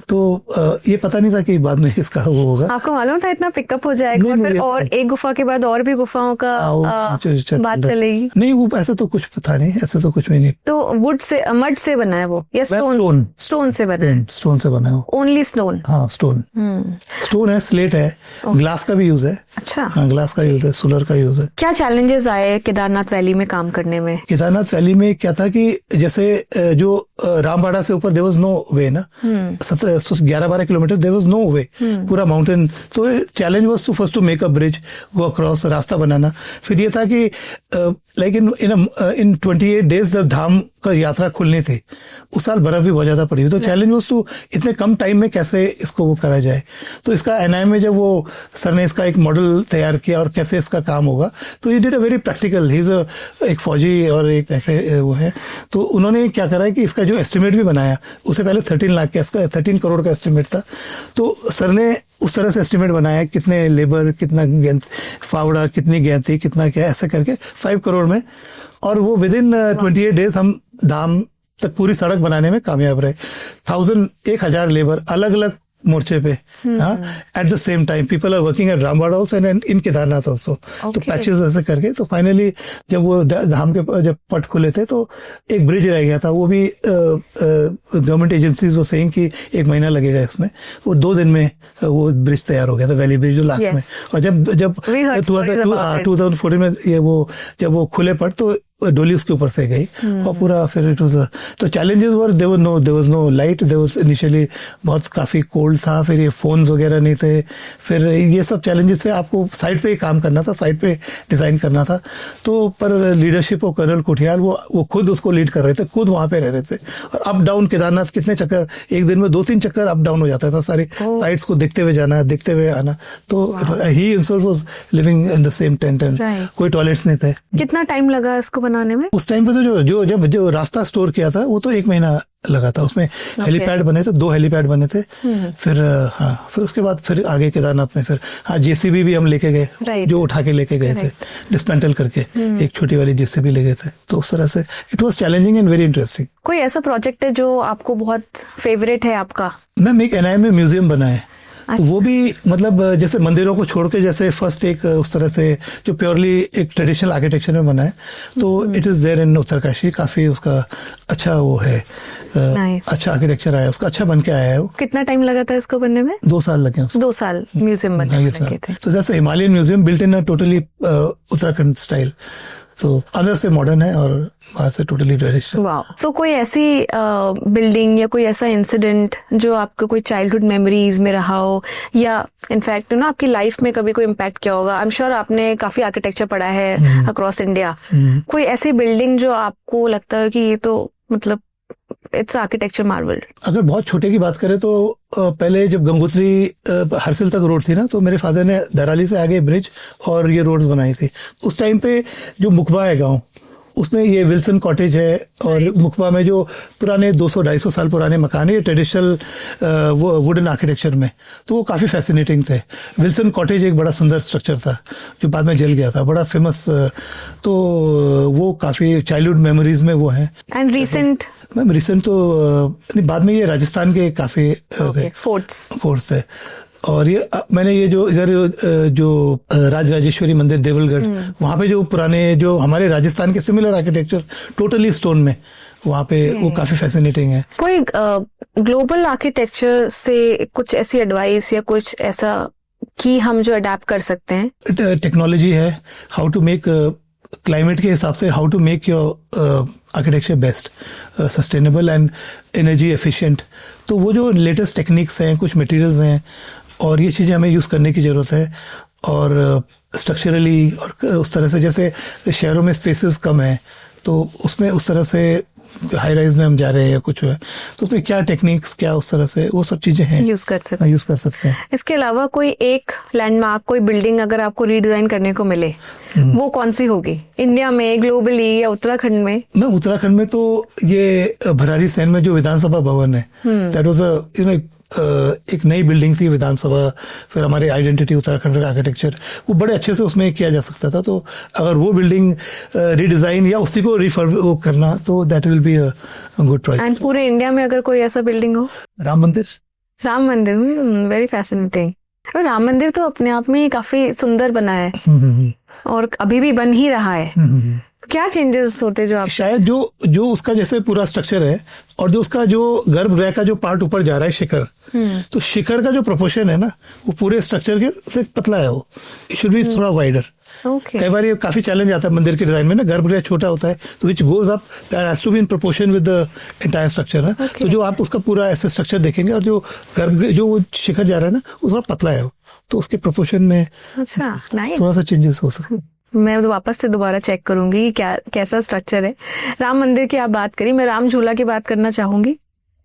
तो ये पता नहीं था कि बाद में इसका वो होगा। आपको मालूम था इतना पिकअप हो जाएगा और फिर और एक गुफा के बाद और भी गुफाओं का बात चलेगी? नहीं, वो ऐसा तो कुछ पता नहीं, ऐसा तो कुछ भी नहीं। तो वुड से, मड से बना है वो या स्टोन? स्टोन से बना है। स्टोन से बना है वो। Only stone? हाँ, स्टोन। स्टोन है, स्लेट है, ग्लास का भी यूज है। अच्छा। हाँ, ग्लास का यूज है, सोलर का यूज है। क्या चैलेंजेस आए केदारनाथ वैली में काम करने में? केदारनाथ वैली में क्या था कि जैसे जो रामबाड़ा से ऊपर देयर वाज नो वे ना, 11-12 kilometre there was no way, पूरा माउंटेन। तो challenge was to first to make a bridge, go across, रास्ता बनाना। फिर ये था कि लाइक इन 28 डेज जब धाम का यात्रा खुलनी थी, उस साल बर्फ भी बहुत ज्यादा पड़ी हुई, तो चैलेंज वाज टू इतने कम टाइम में कैसे इसको वो करा जाए। तो इसका एनआईएम में जब वो सर ने इसका एक मॉडल तैयार किया और कैसे इसका काम होगा, तो ये did a very practical, he is एक फौजी और एक ऐसे वो है। तो उन्होंने क्या करा है कि इसका जो एस्टिमेट भी बनाया, उससे पहले 13 लाख का, इसका 13 करोड़ का एस्टिमेट था। तो सर ने उस तरह से एस्टिमेट बनाया, कितने लेबर, कितना गेंद फावड़ा, कितनी गेंती, कितना क्या, ऐसे करके 5 करोड़ में, और वो विद इन 28 डेज हम धाम तक पूरी सड़क बनाने में कामयाब रहे। 1000 लेबर अलग अलग मोर्चे पे, हाँ, at the same time people are working at Rambara also and in Kedarnath also. तो पैचेस ऐसे करके, तो फाइनली जब वो धाम के जब पट खुले थे, तो एक ब्रिज रह गया था, वो भी गवर्नमेंट एजेंसीज वो सेइंग कि 1 महीना लगेगा इसमें, वो 2 दिन में वो ब्रिज तैयार हो गया था, वैली ब्रिज जो लास्ट में। और जब 2014 में ये वो जब वो खुले पट, तो डोली उसके ऊपर से गई और पूरा फिर इट वाज। तो challenges were there was no light, there was initially बहुत काफी कोल्ड था, फिर ये फोन्स वगैरह नहीं थे, फिर ये सब चैलेंजेस से आपको साइड पे ही काम करना था, साइड पे डिजाइन करना था। तो पर लीडरशिप और कर्नल कोठियाल वो खुद उसको लीड कर रहे थे, खुद वहां पे रह रहे थे। और अप डाउन केदारनाथ कितने चक्कर, एक दिन में 2-3 चक्कर अप डाउन हो जाता था, सारी साइड्स को देखते हुए जाना, देखते हुए आना। तो he himself was living in the same tent and कोई टॉयलेट्स नहीं थे। कितना टाइम लगा इसको बनाने में? उस टाइम पे तो जो रास्ता स्टोर किया था, वो तो 1 महीना लगा था। उसमें हेलीपैड बने थे, 2 हेलीपैड बने थे। फिर फिर उसके बाद फिर आगे केदारनाथ में फिर जेसीबी भी हम लेके गए, जो उठा के लेके गए थे, डिस्मेंटल करके एक छोटी वाली जेसीबी ले गए थे। तो उस तरह से it was challenging and very interesting. कोई ऐसा प्रोजेक्ट है जो आपको बहुत फेवरेट है आपका? मैम, एक एनआईएम में म्यूजियम बना है, तो वो भी मतलब जैसे मंदिरों को छोड़ के, जैसे फर्स्ट एक उस तरह से जो प्योरली एक ट्रेडिशनल आर्किटेक्चर में बना है, तो it is there in Uttarkashi. काफी उसका अच्छा वो है, अच्छा आर्किटेक्चर आया उसका, अच्छा बन के आया है वो। कितना टाइम लगा था इसको बनने में? 2 साल लगे उसको। 2 साल म्यूजियम बनने में लगे थे। तो जैसे Himalayan museum built in totally Uttarakhand style, तो अंदर से मॉडर्न है और बाहर से टोटली ट्रेडिशनल। वाओ। सो कोई ऐसी बिल्डिंग या कोई ऐसा इंसिडेंट जो आपको कोई चाइल्डहुड मेमोरीज में रहा हो, या इनफैक्ट ना आपकी लाइफ में कभी कोई इम्पैक्ट किया होगा? आई एम श्योर आपने काफी आर्किटेक्चर पढ़ा है अक्रॉस इंडिया। कोई ऐसी बिल्डिंग जो आपको लगता है कि ये तो मतलब इट्स आर्किटेक्चर मार्वल? अगर बहुत छोटे की बात करें तो पहले जब गंगोत्री हरसिल तक रोड थी ना, तो मेरे फादर ने दराली से आगे ब्रिज और ये रोड्स बनाई थी। उस टाइम पे जो मुकबा है गांव, उसमें ये विल्सन कॉटेज है, और मुकबा में जो पुराने 200-250 साल पुराने मकान है, ये ट्रेडिशनल वुडन आर्किटेक्चर में, तो वो काफ़ी फैसिनेटिंग थे। विल्सन कॉटेज एक बड़ा सुंदर स्ट्रक्चर था जो बाद में जल गया था, बड़ा फेमस। तो वो काफ़ी चाइल्डहुड मेमोरीज में वो है। And recent? मैम रिसेंट तो बाद में ये राजस्थान के काफ़ी फोर्ट्स थे। और ये मैंने ये जो इधर जो राजराजेश्वरी मंदिर देवलगढ़, वहाँ पे जो पुराने जो हमारे राजस्थान के सिमिलर आर्किटेक्चर टोटली स्टोन में, वहाँ पे वो काफी फैसिनेटिंग है। कोई ग्लोबल आर्किटेक्चर से कुछ ऐसी एडवाइस या कुछ ऐसा कि हम जो अडेप्ट कर सकते हैं? टेक्नोलॉजी है, हाउ टू मेक क्लाइमेट के हिसाब से, how to make your architecture best, sustainable and energy efficient. तो वो जो लेटेस्ट टेक्निक्स हैं, कुछ मटेरियल्स हैं, और ये चीज़ें हमें यूज़ करने की ज़रूरत है। और स्ट्रक्चरली और उस तरह से, जैसे शहरों में स्पेसेस कम है, तो उसमें उस तरह से हाई राइज में हम जा रहे हैं या कुछ है, तो उसमें क्या टेक्निक्स, क्या उस तरह से वो सब चीजें हैं, यूज कर सकते हैं। इसके अलावा कोई एक लैंडमार्क, कोई बिल्डिंग अगर आपको रीडिजाइन करने को मिले, वो कौन सी होगी? इंडिया में, ग्लोबली, या उत्तराखंड में? मैं उत्तराखंड में तो ये भरारी सैन में जो विधानसभा भवन है, दैट वाज एक नई बिल्डिंग थी विधानसभा, फिर हमारी आइडेंटिटी उत्तराखंड का आर्किटेक्चर, वो बड़े अच्छे से उसमें किया जा सकता था। तो अगर वो बिल्डिंग रीडिज़ाइन या उसी को रिफर्ब करना, तो that will be a good project. And पूरे इंडिया में अगर कोई ऐसा बिल्डिंग हो? राम मंदिर। राम मंदिर, वेरी फैसिनेटिंग। राम मंदिर तो अपने आप में काफी सुंदर बना है और अभी भी बन ही रहा है। क्या चेंजेस होते जो आप? शायद जो उसका जैसे पूरा स्ट्रक्चर है और जो उसका जो गर्भगृह का जो पार्ट ऊपर जा रहा है शिखर, तो शिखर का जो प्रोपोर्शन है ना, वो पूरे स्ट्रक्चर के से पतला है। वो इट शुड बी थोड़ा वाइडर। कई बार ये काफी चैलेंज आता है मंदिर के डिजाइन में ना, गर्भगृह छोटा होता है तो which goes up, that has to be in proportion with the entire structure ना। तो जो आप उसका पूरा ऐसे स्ट्रक्चर देखेंगे और जो गर्भगृह जो शिखर जा रहा है ना, वो थोड़ा पतला है, तो उसके प्रोपोर्शन में थोड़ा सा चेंजेस हो सकते हैं। मैं तो वापस से दोबारा चेक करूंगी कि क्या कैसा स्ट्रक्चर है। राम मंदिर की आप बात करी, मैं राम झूला की बात करना चाहूंगी।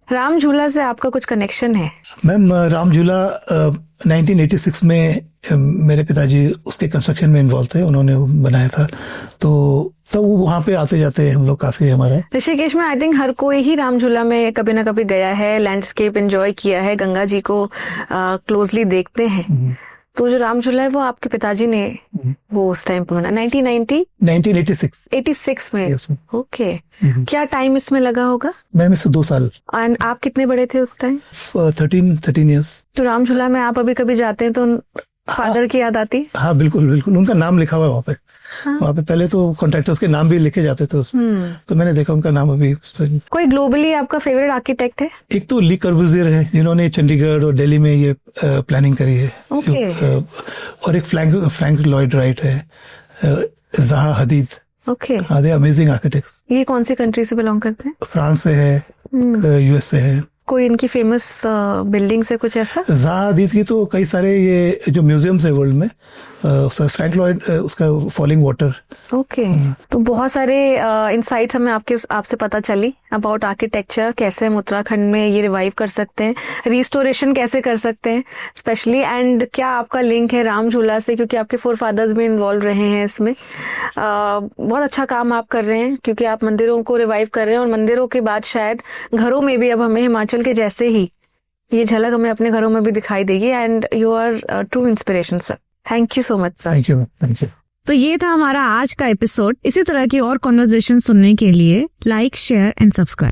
राम झूला से आपका कुछ कनेक्शन है? मैम, राम झूला 1986 में मेरे पिताजी उसके कंस्ट्रक्शन में इन्वॉल्व थे, उन्होंने बनाया था। तो वो वहाँ पे आते जाते हम लोग काफी हमारे ऋषिकेश में। आई थिंक हर कोई ही राम झूला में कभी ना कभी गया है, लैंडस्केप एंजॉय किया है, गंगा जी को क्लोजली देखते हैं। तो जो राम झूला है वो आपके पिताजी ने वो उस टाइम पर बना 1986 में। ओके। क्या टाइम इसमें लगा होगा? मैम इससे 2 साल। एंड आप कितने बड़े थे उस टाइम? 13 ईयर्स। तो राम झूला में आप अभी कभी जाते हैं तो फादर की याद आती? हाँ बिल्कुल बिल्कुल, उनका नाम लिखा हुआ है वहाँ पे। वहाँ पे पहले तो कॉन्ट्रैक्टर्स के नाम भी लिखे जाते थे उसमें, तो मैंने देखा उनका नाम अभी उस पर। कोई ग्लोबली आपका फेवरेट आर्किटेक्ट है? एक तो ली कर्बूजियर है, जिन्होंने चंडीगढ़ और दिल्ली में ये प्लानिंग करी है। और एक फ्रैंक लॉयड राइट है, ज़हा हदीद। ओके। दे अमेजिंग आर्किटेक्ट्स। ये कौन सी कंट्री से बिलोंग करते हैं? फ्रांस से है, यूएस से है। कोई इनकी फेमस बिल्डिंग से कुछ ऐसा? ज़हा हदीद की तो कई सारे ये जो म्यूजियम्स है वर्ल्ड में, फ्रैंक लॉयड उसका फॉलिंग वाटर। ओके। तो बहुत सारे इनसाइट्स हमें आपसे पता चली अबाउट आर्किटेक्चर, कैसे हम उत्तराखंड में ये रिवाइव कर सकते हैं, रिस्टोरेशन कैसे कर सकते हैं स्पेशली, एंड क्या आपका लिंक है राम झूला से, क्योंकि आपके फोरफादर्स भी इन्वॉल्व रहे हैं इसमें। बहुत अच्छा काम आप कर रहे हैं क्योंकि आप मंदिरों को रिवाइव कर रहे हैं, और मंदिरों के बाद शायद घरों में भी अब हमें हिमाचल के जैसे ही ये झलक हमें अपने घरों में भी दिखाई देगी। And you are true inspiration sir. Thank you so much sir. Thank you. तो ये था हमारा आज का एपिसोड। इसी तरह की और कॉन्वर्सेशन सुनने के लिए लाइक, शेयर एंड सब्सक्राइब।